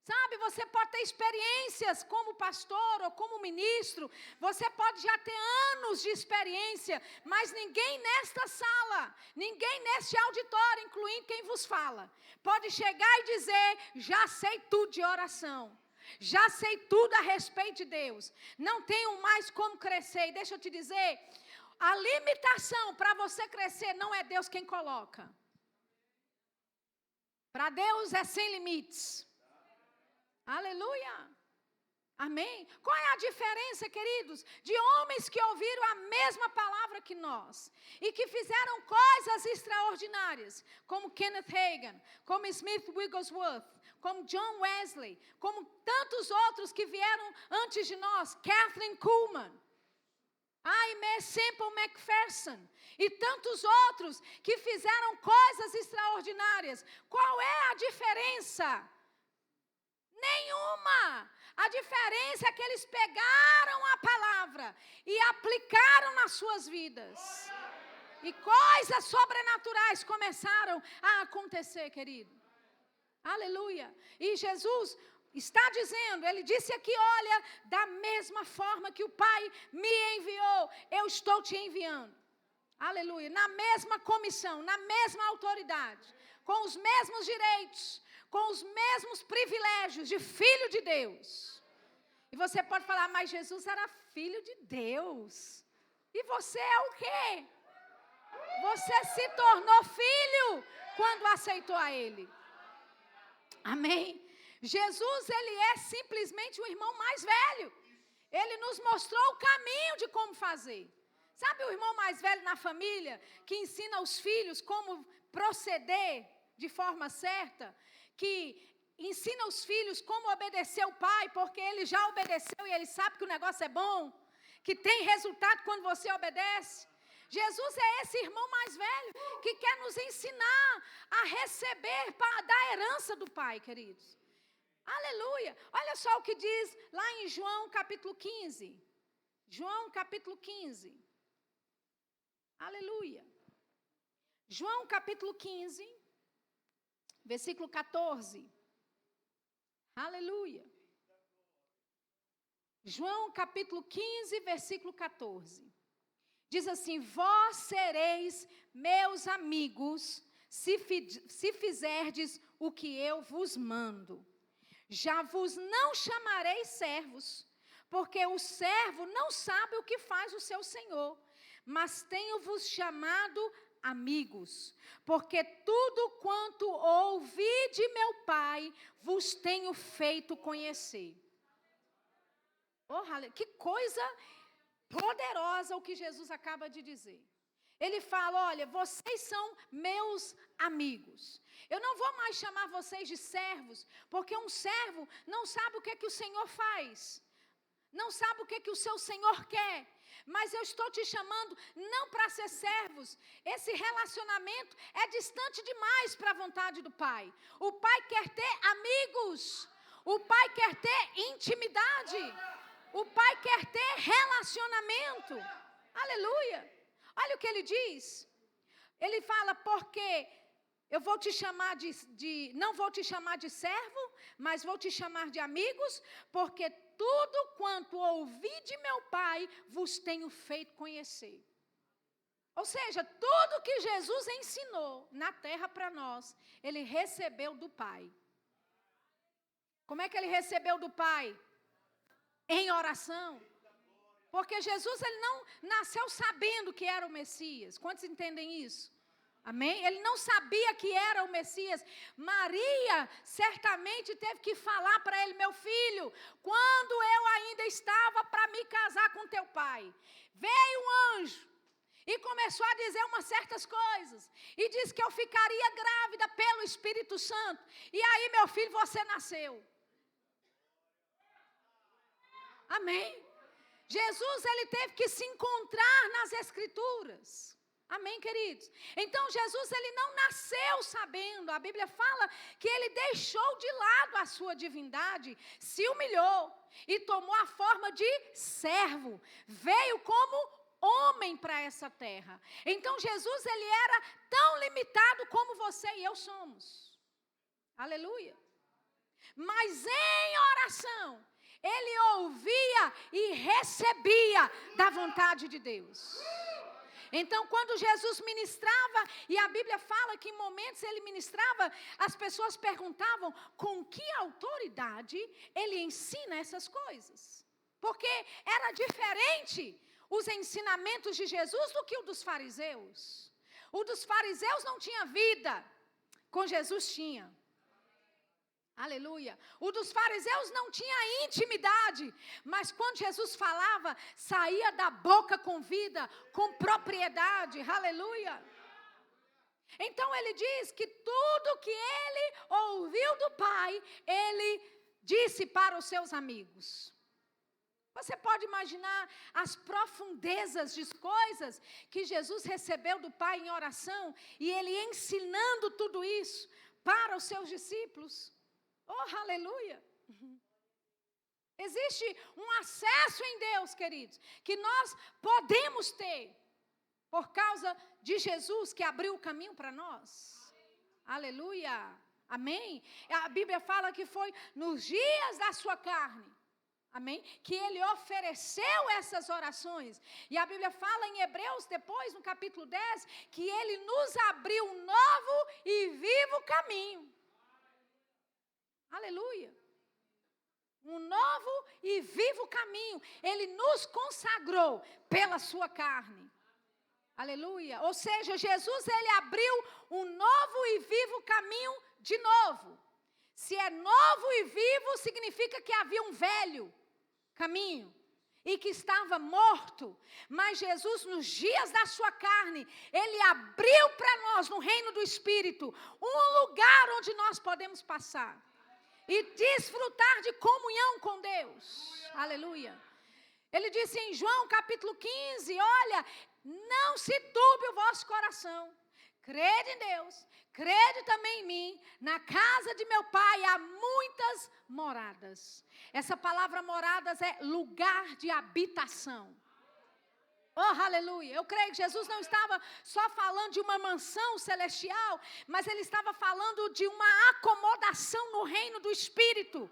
Sabe, você pode ter experiências como pastor ou como ministro, você pode já ter anos de experiência, mas ninguém nesta sala, ninguém neste auditório, incluindo quem vos fala, pode chegar e dizer, já sei tudo de oração, já sei tudo a respeito de Deus, não tenho mais como crescer. E deixa eu te dizer, a limitação para você crescer não é Deus quem coloca. Para Deus é sem limites. Aleluia. Amém. Qual é a diferença, queridos, de homens que ouviram a mesma palavra que nós e que fizeram coisas extraordinárias, como Kenneth Hagin, como Smith Wigglesworth, como John Wesley, como tantos outros que vieram antes de nós, Catherine Kuhlman, Aimee Semple McPherson e tantos outros que fizeram coisas extraordinárias. Qual é a diferença? Nenhuma. A diferença é que eles pegaram a palavra e aplicaram nas suas vidas. E coisas sobrenaturais começaram a acontecer, querido. Aleluia. E Jesus está dizendo, ele disse aqui, olha, da mesma forma que o Pai me enviou, eu estou te enviando. Aleluia. Na mesma comissão, na mesma autoridade, com os mesmos direitos, com os mesmos privilégios de filho de Deus. E você pode falar, mas Jesus era filho de Deus. E você é o quê? Você se tornou filho quando aceitou a Ele. Amém? Jesus, ele é simplesmente o irmão mais velho. Ele nos mostrou o caminho de como fazer. Sabe o irmão mais velho na família, que ensina os filhos como proceder de forma certa? Que ensina os filhos como obedecer o pai, porque ele já obedeceu e ele sabe que o negócio é bom, que tem resultado quando você obedece. Jesus é esse irmão mais velho que quer nos ensinar a receber da herança do Pai, queridos. Aleluia. Olha só o que diz lá em João capítulo 15. João capítulo 15. Aleluia. João capítulo 15, versículo 14. Aleluia. João capítulo 15, versículo 14. Diz assim, vós sereis meus amigos, se fizerdes o que eu vos mando. Já vos não chamarei servos, porque o servo não sabe o que faz o seu senhor, mas tenho-vos chamado amigos, porque tudo quanto ouvi de meu Pai, vos tenho feito conhecer. Oh, que coisa poderosa o que Jesus acaba de dizer. Ele fala, olha, vocês são meus amigos. Eu não vou mais chamar vocês de servos, porque um servo não sabe o que é que o Senhor faz. Não sabe o que é que o seu Senhor quer. Mas eu estou te chamando não para ser servos. Esse relacionamento é distante demais para a vontade do Pai. O Pai quer ter amigos. O Pai quer ter intimidade. O Pai quer ter relacionamento. Aleluia. Olha o que ele diz. Ele fala, porque eu vou te chamar não vou te chamar de servo, mas vou te chamar de amigos, porque tudo quanto ouvi de meu Pai, vos tenho feito conhecer. Ou seja, tudo que Jesus ensinou na terra para nós, ele recebeu do Pai. Como é que ele recebeu do Pai? Em oração. Porque Jesus, ele não nasceu sabendo que era o Messias. Quantos entendem isso? Amém? Ele não sabia que era o Messias. Maria certamente teve que falar para ele: meu filho, quando eu ainda estava para me casar com teu pai, veio um anjo e começou a dizer umas certas coisas. E disse que eu ficaria grávida pelo Espírito Santo. E aí, meu filho, você nasceu. Amém? Jesus, ele teve que se encontrar nas Escrituras. Amém, queridos? Então, Jesus, ele não nasceu sabendo. A Bíblia fala que ele deixou de lado a sua divindade, se humilhou e tomou a forma de servo. Veio como homem para essa terra. Então, Jesus, ele era tão limitado como você e eu somos. Aleluia. Mas em oração, ele ouvia e recebia da vontade de Deus. Então, quando Jesus ministrava, e a Bíblia fala que em momentos ele ministrava, as pessoas perguntavam com que autoridade ele ensina essas coisas. Porque era diferente os ensinamentos de Jesus do que o dos fariseus. O dos fariseus não tinha vida, com Jesus tinha. Aleluia. O dos fariseus não tinha intimidade, mas quando Jesus falava, saía da boca com vida, com propriedade. Aleluia. Então ele diz que tudo que ele ouviu do Pai, ele disse para os seus amigos. Você pode imaginar as profundezas de coisas que Jesus recebeu do Pai em oração e ele ensinando tudo isso para os seus discípulos. Oh, aleluia! Existe um acesso em Deus, queridos, que nós podemos ter por causa de Jesus que abriu o caminho para nós. Aleluia! Amém? A Bíblia fala que foi nos dias da sua carne, amém? Que ele ofereceu essas orações. E a Bíblia fala em Hebreus, depois no capítulo 10, que ele nos abriu um novo e vivo caminho. Aleluia. Um novo e vivo caminho. Ele nos consagrou pela sua carne. Aleluia. Ou seja, Jesus, ele abriu um novo e vivo caminho de novo. Se é novo e vivo, significa que havia um velho caminho e que estava morto. Mas Jesus, nos dias da sua carne, ele abriu para nós, no reino do Espírito, um lugar onde nós podemos passar e desfrutar de comunhão com Deus. Aleluia. Ele disse em João capítulo 15, olha, não se turbe o vosso coração. Crede em Deus, crede também em mim. Na casa de meu pai há muitas moradas. Essa palavra moradas é lugar de habitação. Oh, aleluia. Eu creio que Jesus não estava só falando de uma mansão celestial, mas ele estava falando de uma acomodação no reino do Espírito.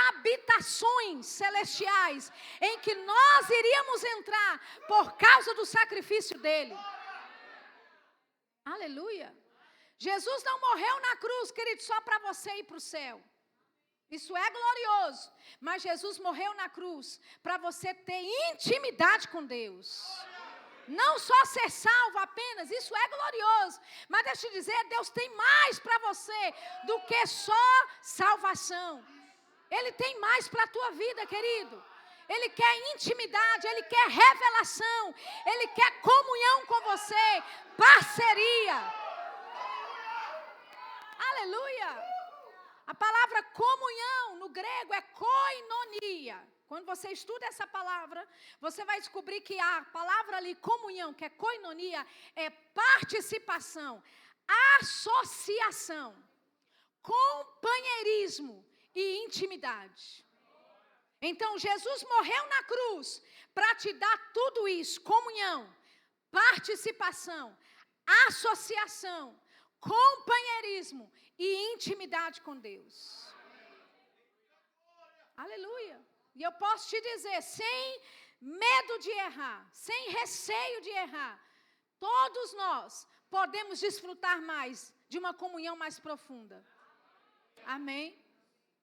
Habitações celestiais em que nós iríamos entrar por causa do sacrifício dele. Aleluia. Jesus não morreu na cruz, querido, só para você ir para o céu. Isso é glorioso. Mas Jesus morreu na cruz para você ter intimidade com Deus. Não só ser salvo apenas, isso é glorioso. Mas deixa eu te dizer, Deus tem mais para você do que só salvação. Ele tem mais para a tua vida, querido. Ele quer intimidade, ele quer revelação, ele quer comunhão com você, parceria. Aleluia. A palavra comunhão no grego é koinonia. Quando você estuda essa palavra, você vai descobrir que a palavra ali, comunhão, que é koinonia, é participação, associação, companheirismo e intimidade. Então, Jesus morreu na cruz para te dar tudo isso, comunhão, participação, associação, companheirismo e intimidade com Deus. Aleluia. E eu posso te dizer, sem medo de errar, sem receio de errar, todos nós podemos desfrutar mais de uma comunhão mais profunda. Amém?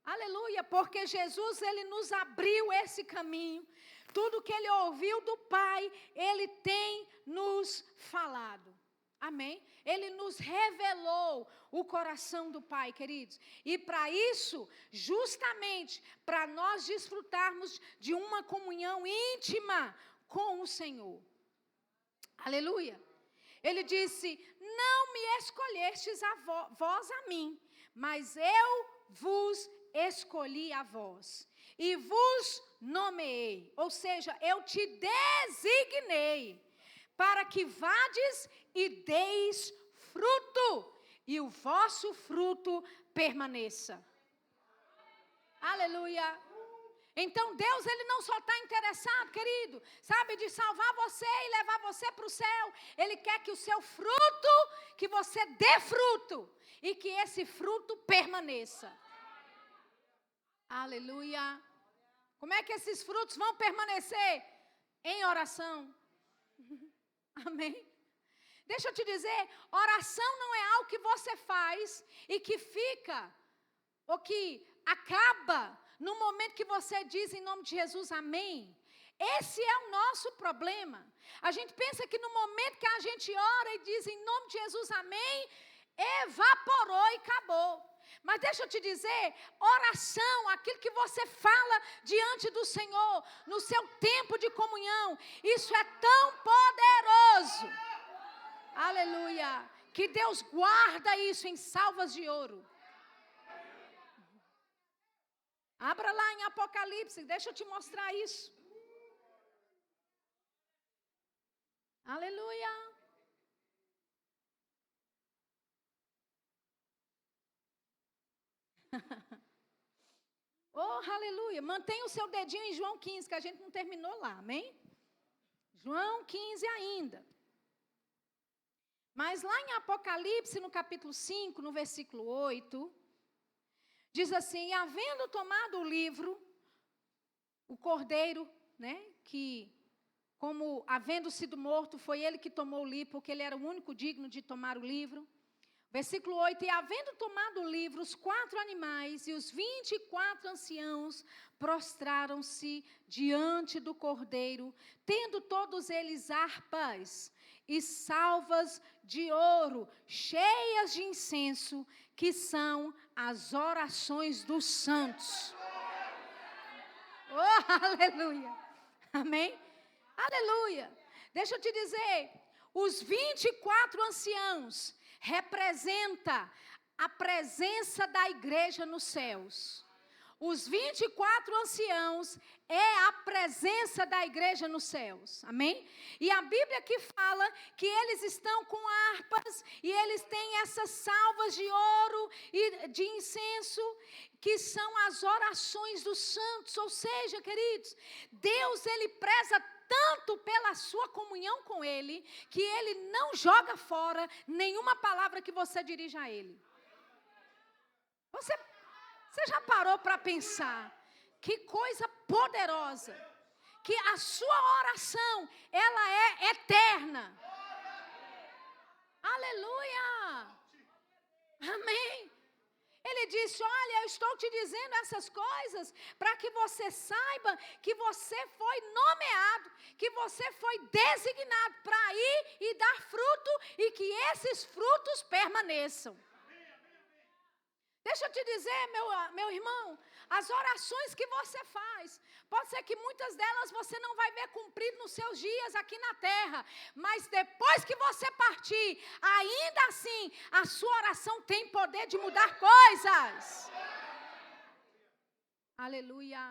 Aleluia, porque Jesus, ele nos abriu esse caminho. Tudo que ele ouviu do Pai, ele tem nos falado. Amém? Ele nos revelou o coração do Pai, queridos. E para isso, justamente, para nós desfrutarmos de uma comunhão íntima com o Senhor. Aleluia. Ele disse, não me escolhestes vós a mim, mas eu vos escolhi a vós. E vos nomeei, ou seja, eu te designei, para que vades e deis fruto, e o vosso fruto permaneça. Aleluia. Então Deus, Ele não só está interessado, querido, sabe, de salvar você e levar você para o céu. Ele quer que o seu fruto, que você dê fruto, e que esse fruto permaneça. Aleluia. Como é que esses frutos vão permanecer? Em oração. Amém? Deixa eu te dizer, oração não é algo que você faz e que fica, ou que acaba no momento que você diz em nome de Jesus, amém. Esse é o nosso problema. A gente pensa que no momento que a gente ora e diz em nome de Jesus, amém, evaporou e acabou. Mas deixa eu te dizer, oração, aquilo que você fala diante do Senhor, no seu tempo de comunhão, isso é tão poderoso. Aleluia. Que Deus guarda isso em salvas de ouro. Abra lá em Apocalipse, deixa eu te mostrar isso. Aleluia. Oh, aleluia. Mantenha o seu dedinho em João 15, que a gente não terminou lá, amém? João 15 ainda. Mas lá em Apocalipse, no capítulo 5, no versículo 8, diz assim, e havendo tomado o livro, o cordeiro, né, que como havendo sido morto, foi ele que tomou o livro, porque ele era o único digno de tomar o livro. Versículo 8, e havendo tomado o livro, os 4 animais e os 24 anciãos prostraram-se diante do cordeiro, tendo todos eles harpas e salvas de ouro, cheias de incenso, que são as orações dos santos. Oh, aleluia. Amém? Aleluia. Deixa eu te dizer, os 24 anciãos representa a presença da igreja nos céus. Os 24 anciãos é a presença da igreja nos céus. Amém? E a Bíblia aqui fala que eles estão com harpas e eles têm essas salvas de ouro e de incenso, que são as orações dos santos. Ou seja, queridos, Deus, Ele preza tanto pela sua comunhão com Ele, que Ele não joga fora nenhuma palavra que você dirija a Ele. Você já parou para pensar que coisa poderosa, que a sua oração, ela é eterna. Aleluia! Amém! Ele disse, olha, eu estou te dizendo essas coisas para que você saiba que você foi nomeado, que você foi designado para ir e dar fruto e que esses frutos permaneçam. Deixa eu te dizer, meu irmão, as orações que você faz, pode ser que muitas delas você não vai ver cumprido nos seus dias aqui na terra, mas depois que você partir, ainda assim, a sua oração tem poder de mudar coisas. Aleluia.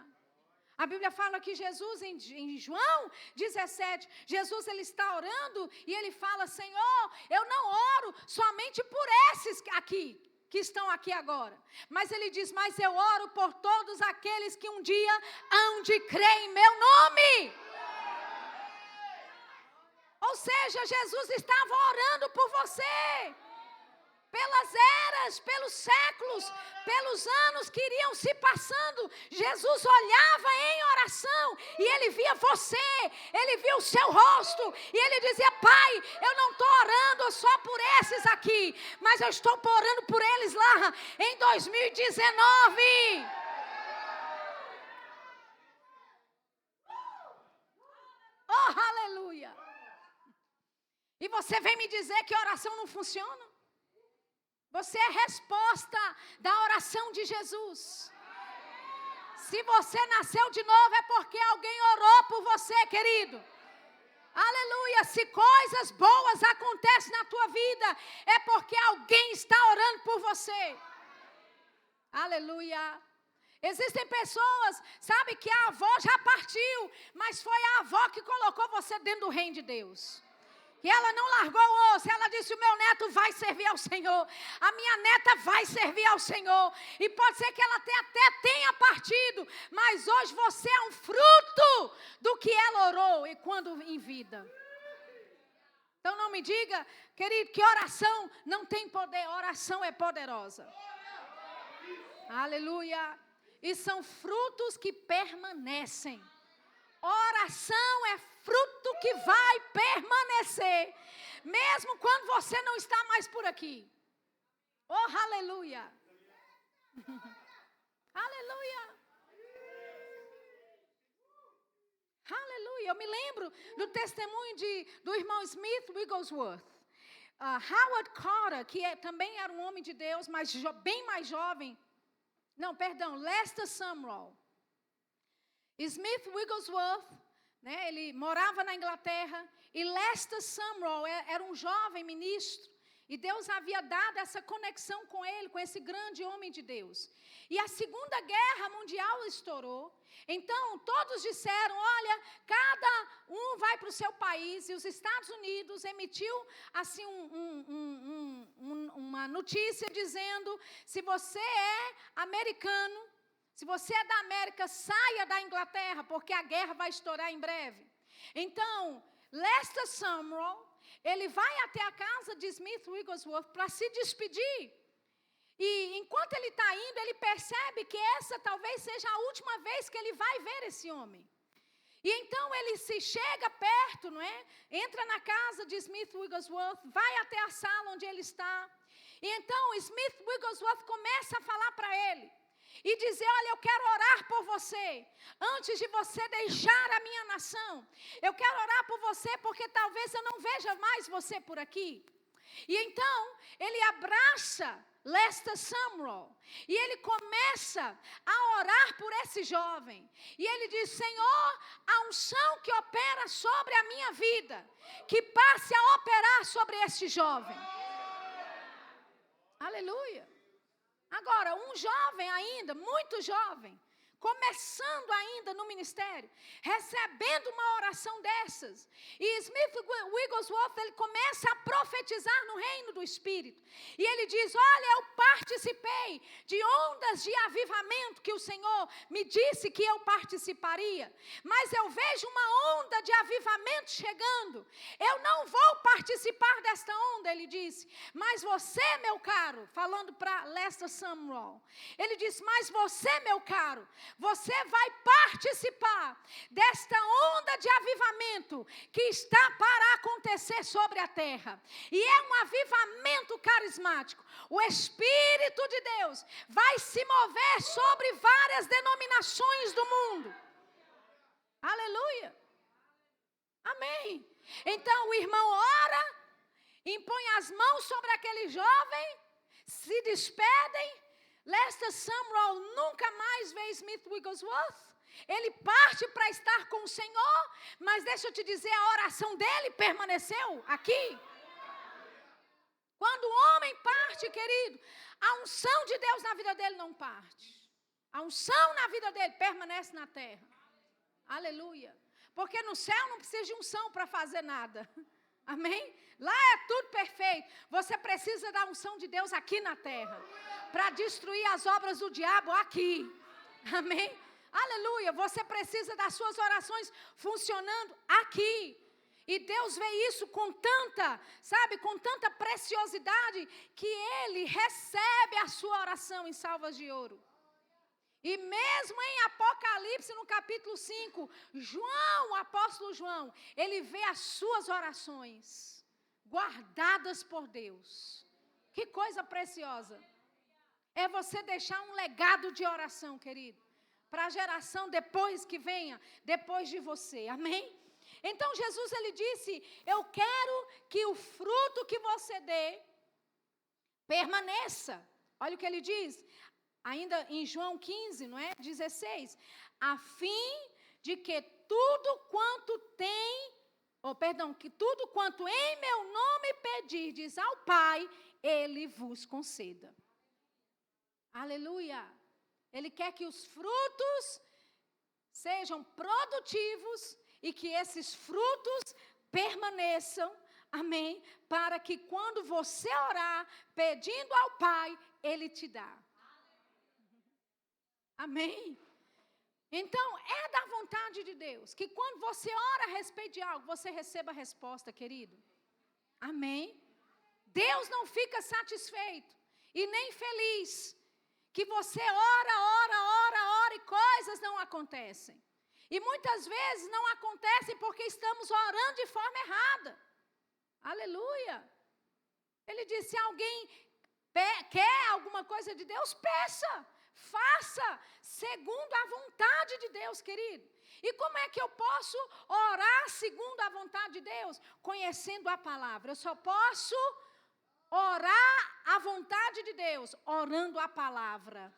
A Bíblia fala que Jesus, em João 17, Jesus ele está orando e ele fala, Senhor, eu não oro somente por esses aqui, que estão aqui agora. Mas ele diz, mas eu oro por todos aqueles que um dia hão de crer em meu nome. Ou seja, Jesus estava orando por você. Pelas eras, pelos séculos, pelos anos que iriam se passando, Jesus olhava em oração e ele via você, ele via o seu rosto e ele dizia, Pai, eu não estou orando só por esses aqui, mas eu estou orando por eles lá em 2019. Oh, aleluia! E você vem me dizer que a oração não funciona? Você é resposta da oração de Jesus. Se você nasceu de novo é porque alguém orou por você, querido. Aleluia. Se coisas boas acontecem na tua vida, é porque alguém está orando por você. Aleluia. Existem pessoas, sabe, que a avó já partiu, mas foi a avó que colocou você dentro do reino de Deus. E ela não largou o osso, ela disse, o meu neto vai servir ao Senhor, a minha neta vai servir ao Senhor. E pode ser que ela até tenha partido, mas hoje você é um fruto do que ela orou e quando em vida. Então não me diga, querido, que oração não tem poder, oração é poderosa. Aleluia. E são frutos que permanecem. Oração é fruto que vai permanecer, mesmo quando você não está mais por aqui. Oh, aleluia. Aleluia. Aleluia. Eu me lembro do testemunho do irmão Smith Wigglesworth. Howard Carter, que também era um homem de Deus, mas bem mais jovem. Não, perdão, Lester Sumrall. Smith Wigglesworth, né, ele morava na Inglaterra, e Lester Sumrall era um jovem ministro, e Deus havia dado essa conexão com ele, com esse grande homem de Deus. E a Segunda Guerra Mundial estourou, então todos disseram, olha, cada um vai para o seu país, e os Estados Unidos emitiu assim uma notícia dizendo, se você é americano, se você é da América, saia da Inglaterra, porque a guerra vai estourar em breve. Então, Lester Sumrall, ele vai até a casa de Smith Wigglesworth para se despedir. E enquanto ele está indo, ele percebe que essa talvez seja a última vez que ele vai ver esse homem. E então ele se chega perto, não é? Entra na casa de Smith Wigglesworth, vai até a sala onde ele está. E então Smith Wigglesworth começa a falar para ele. E dizer, olha, eu quero orar por você, antes de você deixar a minha nação. Eu quero orar por você, porque talvez eu não veja mais você por aqui. E então, ele abraça Lester Sumrall, e ele começa a orar por esse jovem. E ele diz, Senhor, a unção que opera sobre a minha vida, que passe a operar sobre este jovem. Aleluia. Agora, um jovem ainda, muito jovem, começando ainda no ministério, recebendo uma oração dessas. E Smith Wigglesworth, ele começa a profetizar no reino do Espírito. E ele diz, olha, eu participei de ondas de avivamento que o Senhor me disse que eu participaria. Mas eu vejo uma onda de avivamento chegando. Eu não vou participar desta onda, ele disse. Mas você, meu caro, falando para Lester Sumrall, ele disse, mas você, meu caro, você vai participar desta onda de avivamento que está para acontecer sobre a terra. E é um avivamento carismático. O Espírito de Deus vai se mover sobre várias denominações do mundo. Aleluia. Amém. Então o irmão ora, impõe as mãos sobre aquele jovem, se despedem. Lester Sumrall nunca mais vê Smith Wigglesworth. Ele parte para estar com o Senhor, mas deixa eu te dizer, a oração dele permaneceu aqui. Quando o homem parte, querido, a unção de Deus na vida dele não parte. A unção na vida dele permanece na terra. Aleluia. Porque no céu não precisa de unção para fazer nada. Amém? Lá é tudo perfeito. Você precisa da unção de Deus aqui na terra, para destruir as obras do diabo aqui. Amém? Aleluia. Você precisa das suas orações funcionando aqui. E Deus vê isso com tanta, sabe, com tanta preciosidade, que Ele recebe a sua oração em salvas de ouro. E mesmo em Apocalipse, no capítulo 5, João, o apóstolo João, ele vê as suas orações guardadas por Deus. Que coisa preciosa. É você deixar um legado de oração, querido, para a geração depois que venha, depois de você. Amém? Então Jesus ele disse: eu quero que o fruto que você dê permaneça. Olha o que ele diz, ainda em João 15, não é? 16. A fim de que tudo quanto que tudo quanto em meu nome pedirdes ao Pai, Ele vos conceda. Aleluia. Ele quer que os frutos sejam produtivos e que esses frutos permaneçam, amém? Para que quando você orar pedindo ao Pai, Ele te dá. Amém? Então, é da vontade de Deus que quando você ora a respeito de algo, você receba a resposta, querido. Amém? Deus não fica satisfeito e nem feliz que você ora e coisas não acontecem. E muitas vezes não acontecem porque estamos orando de forma errada. Aleluia. Ele disse: se alguém quer alguma coisa de Deus, peça. Faça segundo a vontade de Deus, querido. E como é que eu posso orar segundo a vontade de Deus? Conhecendo a palavra. Eu só posso orar a vontade de Deus orando a palavra.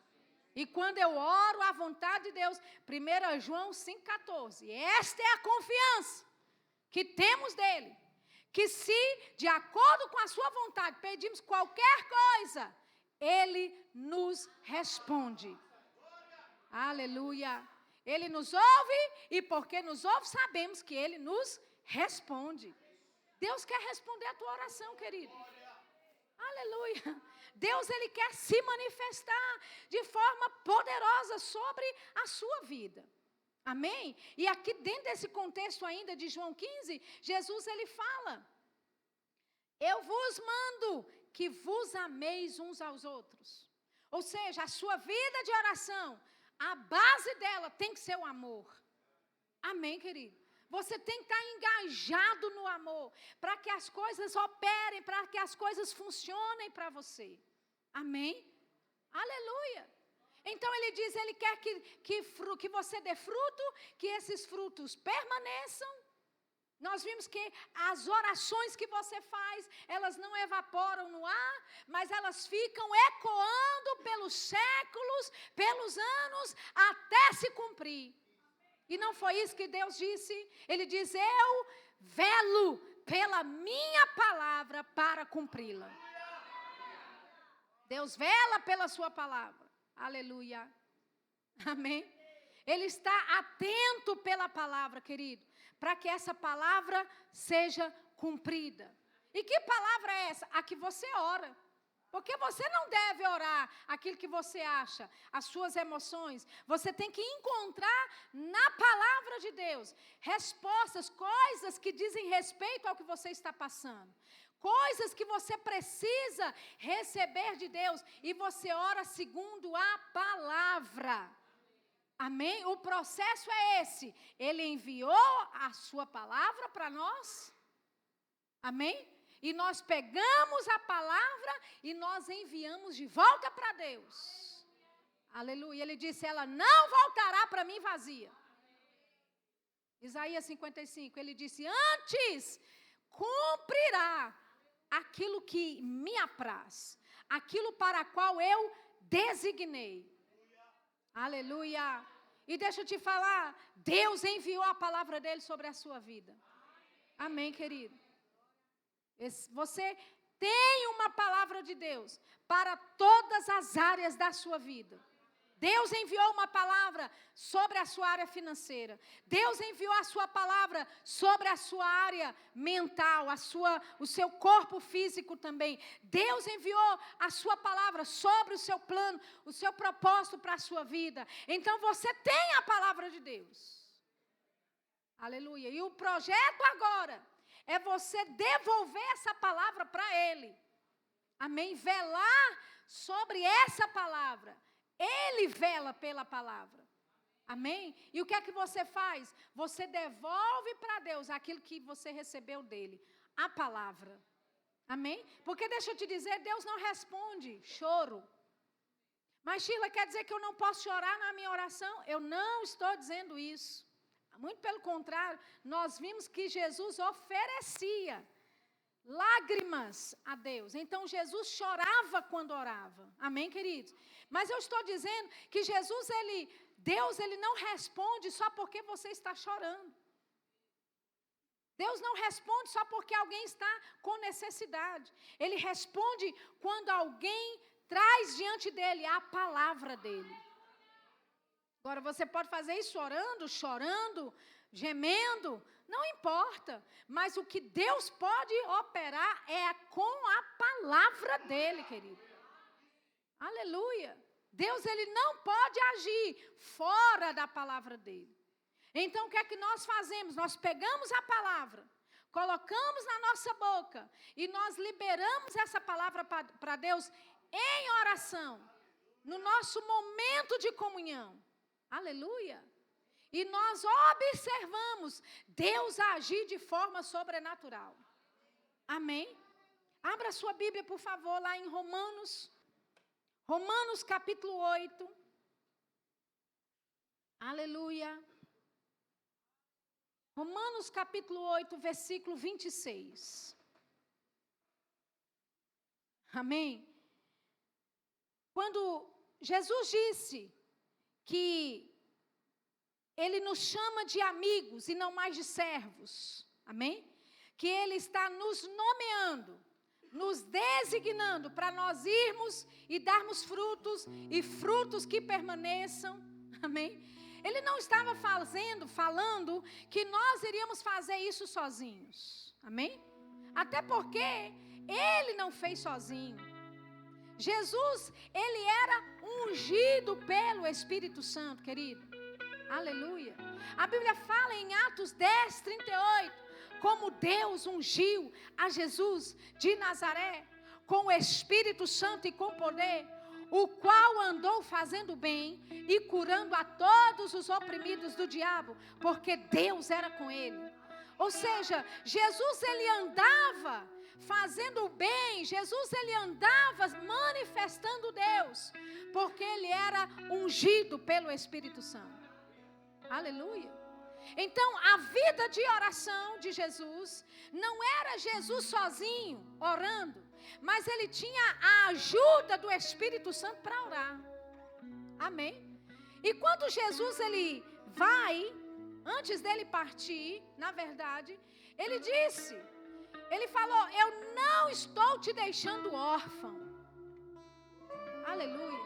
E quando eu oro a vontade de Deus, 1 João 5,14, esta é a confiança que temos dele, que se de acordo com a sua vontade pedimos qualquer coisa, ele nos responde. Aleluia. Ele nos ouve e porque nos ouve sabemos que ele nos responde. Deus quer responder a tua oração, querido. Aleluia. Deus ele quer se manifestar de forma poderosa sobre a sua vida. Amém? E aqui dentro desse contexto ainda de João 15, Jesus ele fala: eu vos mando que vos ameis uns aos outros. Ou seja, a sua vida de oração, a base dela tem que ser o amor. Amém, querido? Você tem que estar engajado no amor, para que as coisas operem, para que as coisas funcionem para você. Amém? Aleluia. Então ele diz, ele quer que você dê fruto, que esses frutos permaneçam. Nós vimos que as orações que você faz, elas não evaporam no ar, mas elas ficam ecoando pelos séculos, pelos anos, até se cumprir. E não foi isso que Deus disse? Ele diz: eu velo pela minha palavra para cumpri-la. Deus vela pela sua palavra. Aleluia. Amém? Ele está atento pela palavra, querido, para que essa palavra seja cumprida. E que palavra é essa? A que você ora. Porque você não deve orar aquilo que você acha, as suas emoções. Você tem que encontrar na palavra de Deus respostas, coisas que dizem respeito ao que você está passando. Coisas que você precisa receber de Deus. E você ora segundo a palavra. Amém? O processo é esse. Ele enviou a sua palavra para nós. Amém? E nós pegamos a palavra e nós enviamos de volta para Deus. Aleluia. Ele disse, ela não voltará para mim vazia. Isaías 55, ele disse, antes cumprirá aquilo que me apraz, aquilo para qual eu designei. Aleluia. E deixa eu te falar, Deus enviou a palavra dele sobre a sua vida. Amém, querido? Você tem uma palavra de Deus para todas as áreas da sua vida. Deus enviou uma palavra sobre a sua área financeira. Deus enviou a sua palavra sobre a sua área mental, o seu corpo físico também. Deus enviou a sua palavra sobre o seu plano, o seu propósito para a sua vida. Então você tem a palavra de Deus. Aleluia. E o projeto agora é você devolver essa palavra para Ele. Amém? Velar sobre essa palavra. Ele vela pela palavra. Amém? E o que é que você faz? Você devolve para Deus aquilo que você recebeu dele. A palavra. Amém? Porque deixa eu te dizer, Deus não responde choro. Mas Sheila, quer dizer que eu não posso chorar na minha oração? Eu não estou dizendo isso. Muito pelo contrário, nós vimos que Jesus oferecia lágrimas a Deus. Então, Jesus chorava quando orava. Amém, queridos? Mas eu estou dizendo que Deus, Ele não responde só porque você está chorando. Deus não responde só porque alguém está com necessidade. Ele responde quando alguém traz diante dele a palavra dele. Agora, você pode fazer isso orando, chorando, gemendo, não importa. Mas o que Deus pode operar é com a palavra dele, querido. Aleluia. Deus, Ele não pode agir fora da palavra dele. Então, o que é que nós fazemos? Nós pegamos a palavra, colocamos na nossa boca e nós liberamos essa palavra para Deus em oração, no nosso momento de comunhão. Aleluia. E nós observamos Deus agir de forma sobrenatural. Amém? Abra sua Bíblia, por favor, lá em Romanos capítulo 8. Aleluia. Romanos capítulo 8, versículo 26. Amém? Quando Jesus disse que Ele nos chama de amigos e não mais de servos. Amém? Que Ele está nos nomeando, nos designando para nós irmos e darmos frutos e frutos que permaneçam. Amém? Ele não estava falando que nós iríamos fazer isso sozinhos. Amém? Até porque Ele não fez sozinho. Jesus, Ele era ungido pelo Espírito Santo, querido. Aleluia. A Bíblia fala em Atos 10, 38, como Deus ungiu a Jesus de Nazaré com o Espírito Santo e com poder, o qual andou fazendo bem e curando a todos os oprimidos do diabo, porque Deus era com ele. Ou seja, Jesus, Ele andava fazendo o bem, Jesus, Ele andava manifestando Deus, porque Ele era ungido pelo Espírito Santo. Aleluia. Então, a vida de oração de Jesus não era Jesus sozinho orando, mas Ele tinha a ajuda do Espírito Santo para orar. Amém? E quando Jesus, Ele vai, antes dele partir, na verdade, Ele falou, eu não estou te deixando órfão. Aleluia.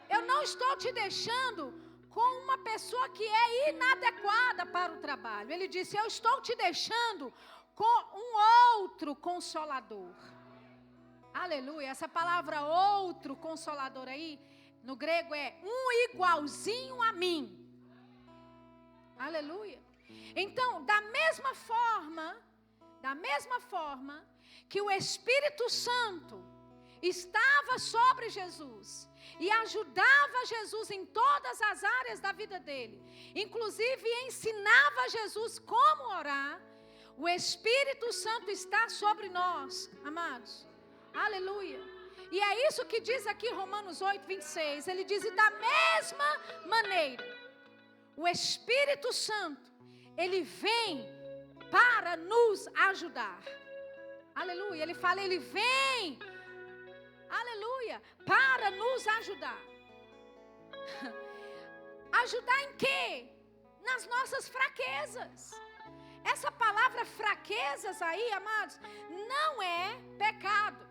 Eu não estou te deixando com uma pessoa que é inadequada para o trabalho. Ele disse, eu estou te deixando com um outro consolador. Aleluia. Essa palavra outro consolador aí, no grego é um igualzinho a mim. Aleluia. Então, da mesma forma que o Espírito Santo estava sobre Jesus e ajudava Jesus em todas as áreas da vida dele, inclusive ensinava Jesus como orar, o Espírito Santo está sobre nós, amados. Aleluia. E é isso que diz aqui Romanos 8, 26. Ele diz, e da mesma maneira, o Espírito Santo, Ele vem para nos ajudar. Aleluia. Ele fala, Ele vem, aleluia, para nos ajudar. Ajudar em quê? Nas nossas fraquezas. Essa palavra fraquezas aí, amados, não é pecado.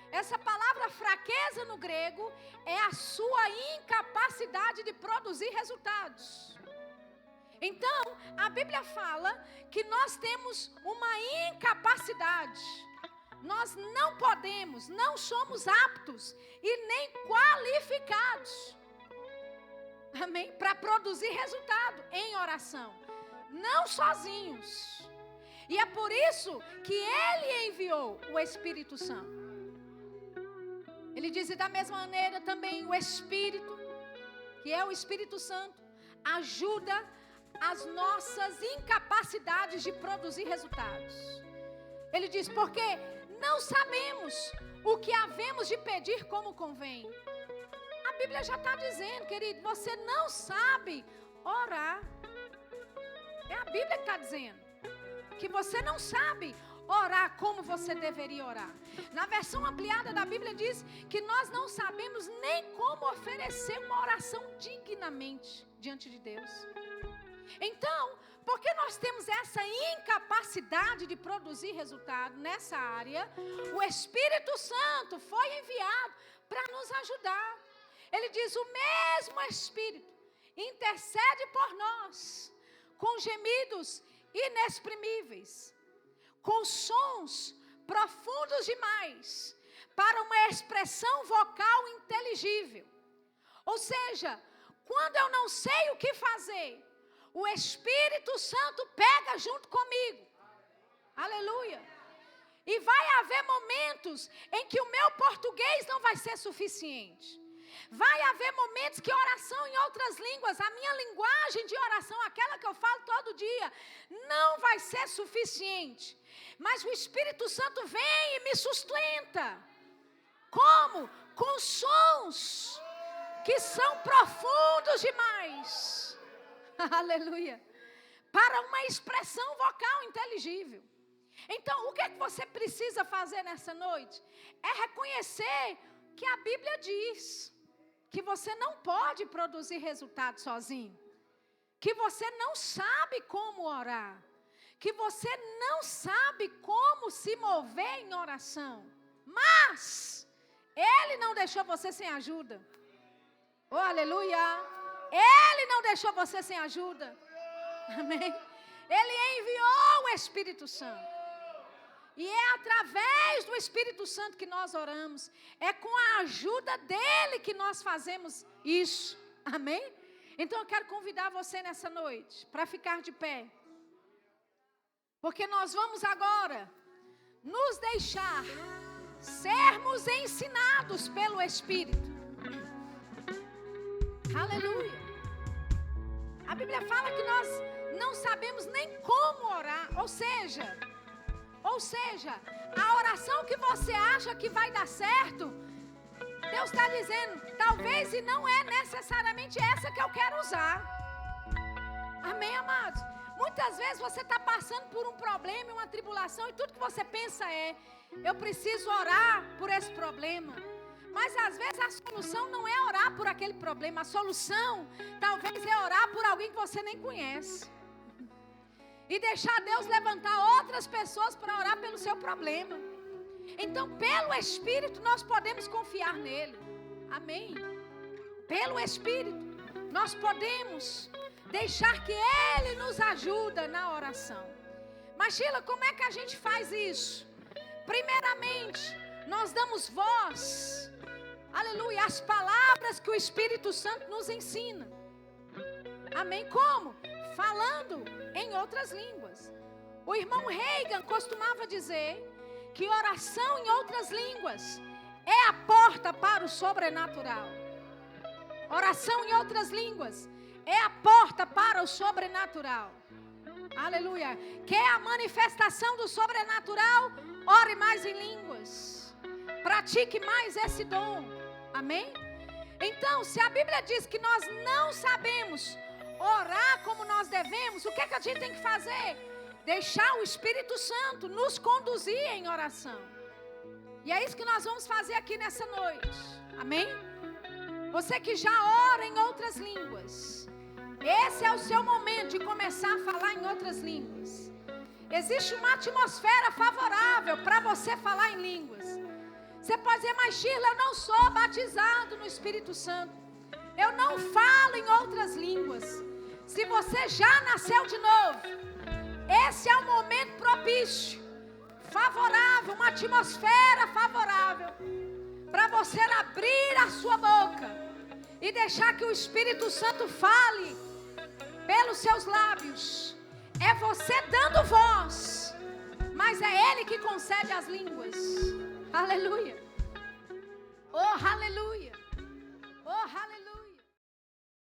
Essa palavra fraqueza no grego é a sua incapacidade de produzir resultados. Então, a Bíblia fala que nós temos uma incapacidade. Nós não podemos, não somos aptos e nem qualificados. Amém? Para produzir resultado em oração. Não sozinhos. E é por isso que Ele enviou o Espírito Santo. Ele diz, e da mesma maneira também o Espírito, que é o Espírito Santo, ajuda as nossas incapacidades de produzir resultados. Ele diz, porque não sabemos o que havemos de pedir como convém. A Bíblia já está dizendo, querido, você não sabe orar. É a Bíblia que está dizendo. Que você não sabe orar como você deveria orar. Na versão ampliada da Bíblia diz que nós não sabemos nem como oferecer uma oração dignamente diante de Deus. Então, porque nós temos essa incapacidade de produzir resultado nessa área, o Espírito Santo foi enviado para nos ajudar. Ele diz: o mesmo Espírito intercede por nós com gemidos inexprimíveis, com sons profundos demais, para uma expressão vocal inteligível. Ou seja, quando eu não sei o que fazer, o Espírito Santo pega junto comigo. Aleluia. E vai haver momentos em que o meu português não vai ser suficiente. Vai haver momentos que oração em outras línguas, a minha linguagem de oração, aquela que eu falo todo dia, não vai ser suficiente. Mas o Espírito Santo vem e me sustenta. Como? Com sons que são profundos demais. Aleluia. Para uma expressão vocal inteligível. Então, o que é que você precisa fazer nessa noite? É reconhecer que a Bíblia diz que você não pode produzir resultado sozinho. Que você não sabe como orar. Que você não sabe como se mover em oração. Mas Ele não deixou você sem ajuda. Oh, aleluia. Ele não deixou você sem ajuda. Amém. Ele enviou o Espírito Santo. E é através do Espírito Santo que nós oramos. É com a ajuda dele que nós fazemos isso. Amém? Então eu quero convidar você nessa noite para ficar de pé. Porque nós vamos agora nos deixar sermos ensinados pelo Espírito. Aleluia. A Bíblia fala que nós não sabemos nem como orar. Ou seja, a oração que você acha que vai dar certo, Deus está dizendo, talvez e não é necessariamente essa que eu quero usar. Amém, amados? Muitas vezes você está passando por um problema, uma tribulação, e tudo que você pensa é: eu preciso orar por esse problema. Mas às vezes a solução não é orar por aquele problema. A solução talvez é orar por alguém que você nem conhece. E deixar Deus levantar outras pessoas para orar pelo seu problema. Então, pelo Espírito, nós podemos confiar nele. Amém? Pelo Espírito, nós podemos deixar que Ele nos ajude na oração. Mas, Sheila, como é que a gente faz isso? Primeiramente, nós damos voz, aleluia, às palavras que o Espírito Santo nos ensina. Amém? Como? Falando em outras línguas. O irmão Reagan costumava dizer que oração em outras línguas é a porta para o sobrenatural. Oração em outras línguas é a porta para o sobrenatural. Aleluia. Quer a manifestação do sobrenatural? Ore mais em línguas. Pratique mais esse dom. Amém? Então, se a Bíblia diz que nós não sabemos orar como nós devemos, o que é que a gente tem que fazer? Deixar o Espírito Santo nos conduzir em oração. E é isso que nós vamos fazer aqui nessa noite. Amém? Você que já ora em outras línguas, esse é o seu momento de começar a falar em outras línguas. Existe uma atmosfera favorável para você falar em línguas. Você pode dizer: mas Sheila, eu não sou batizado no Espírito Santo. Eu não falo em outras línguas. Se você já nasceu de novo, esse é o momento propício, favorável, uma atmosfera favorável, para você abrir a sua boca e deixar que o Espírito Santo fale pelos seus lábios. É você dando voz, mas é Ele que concede as línguas. Aleluia.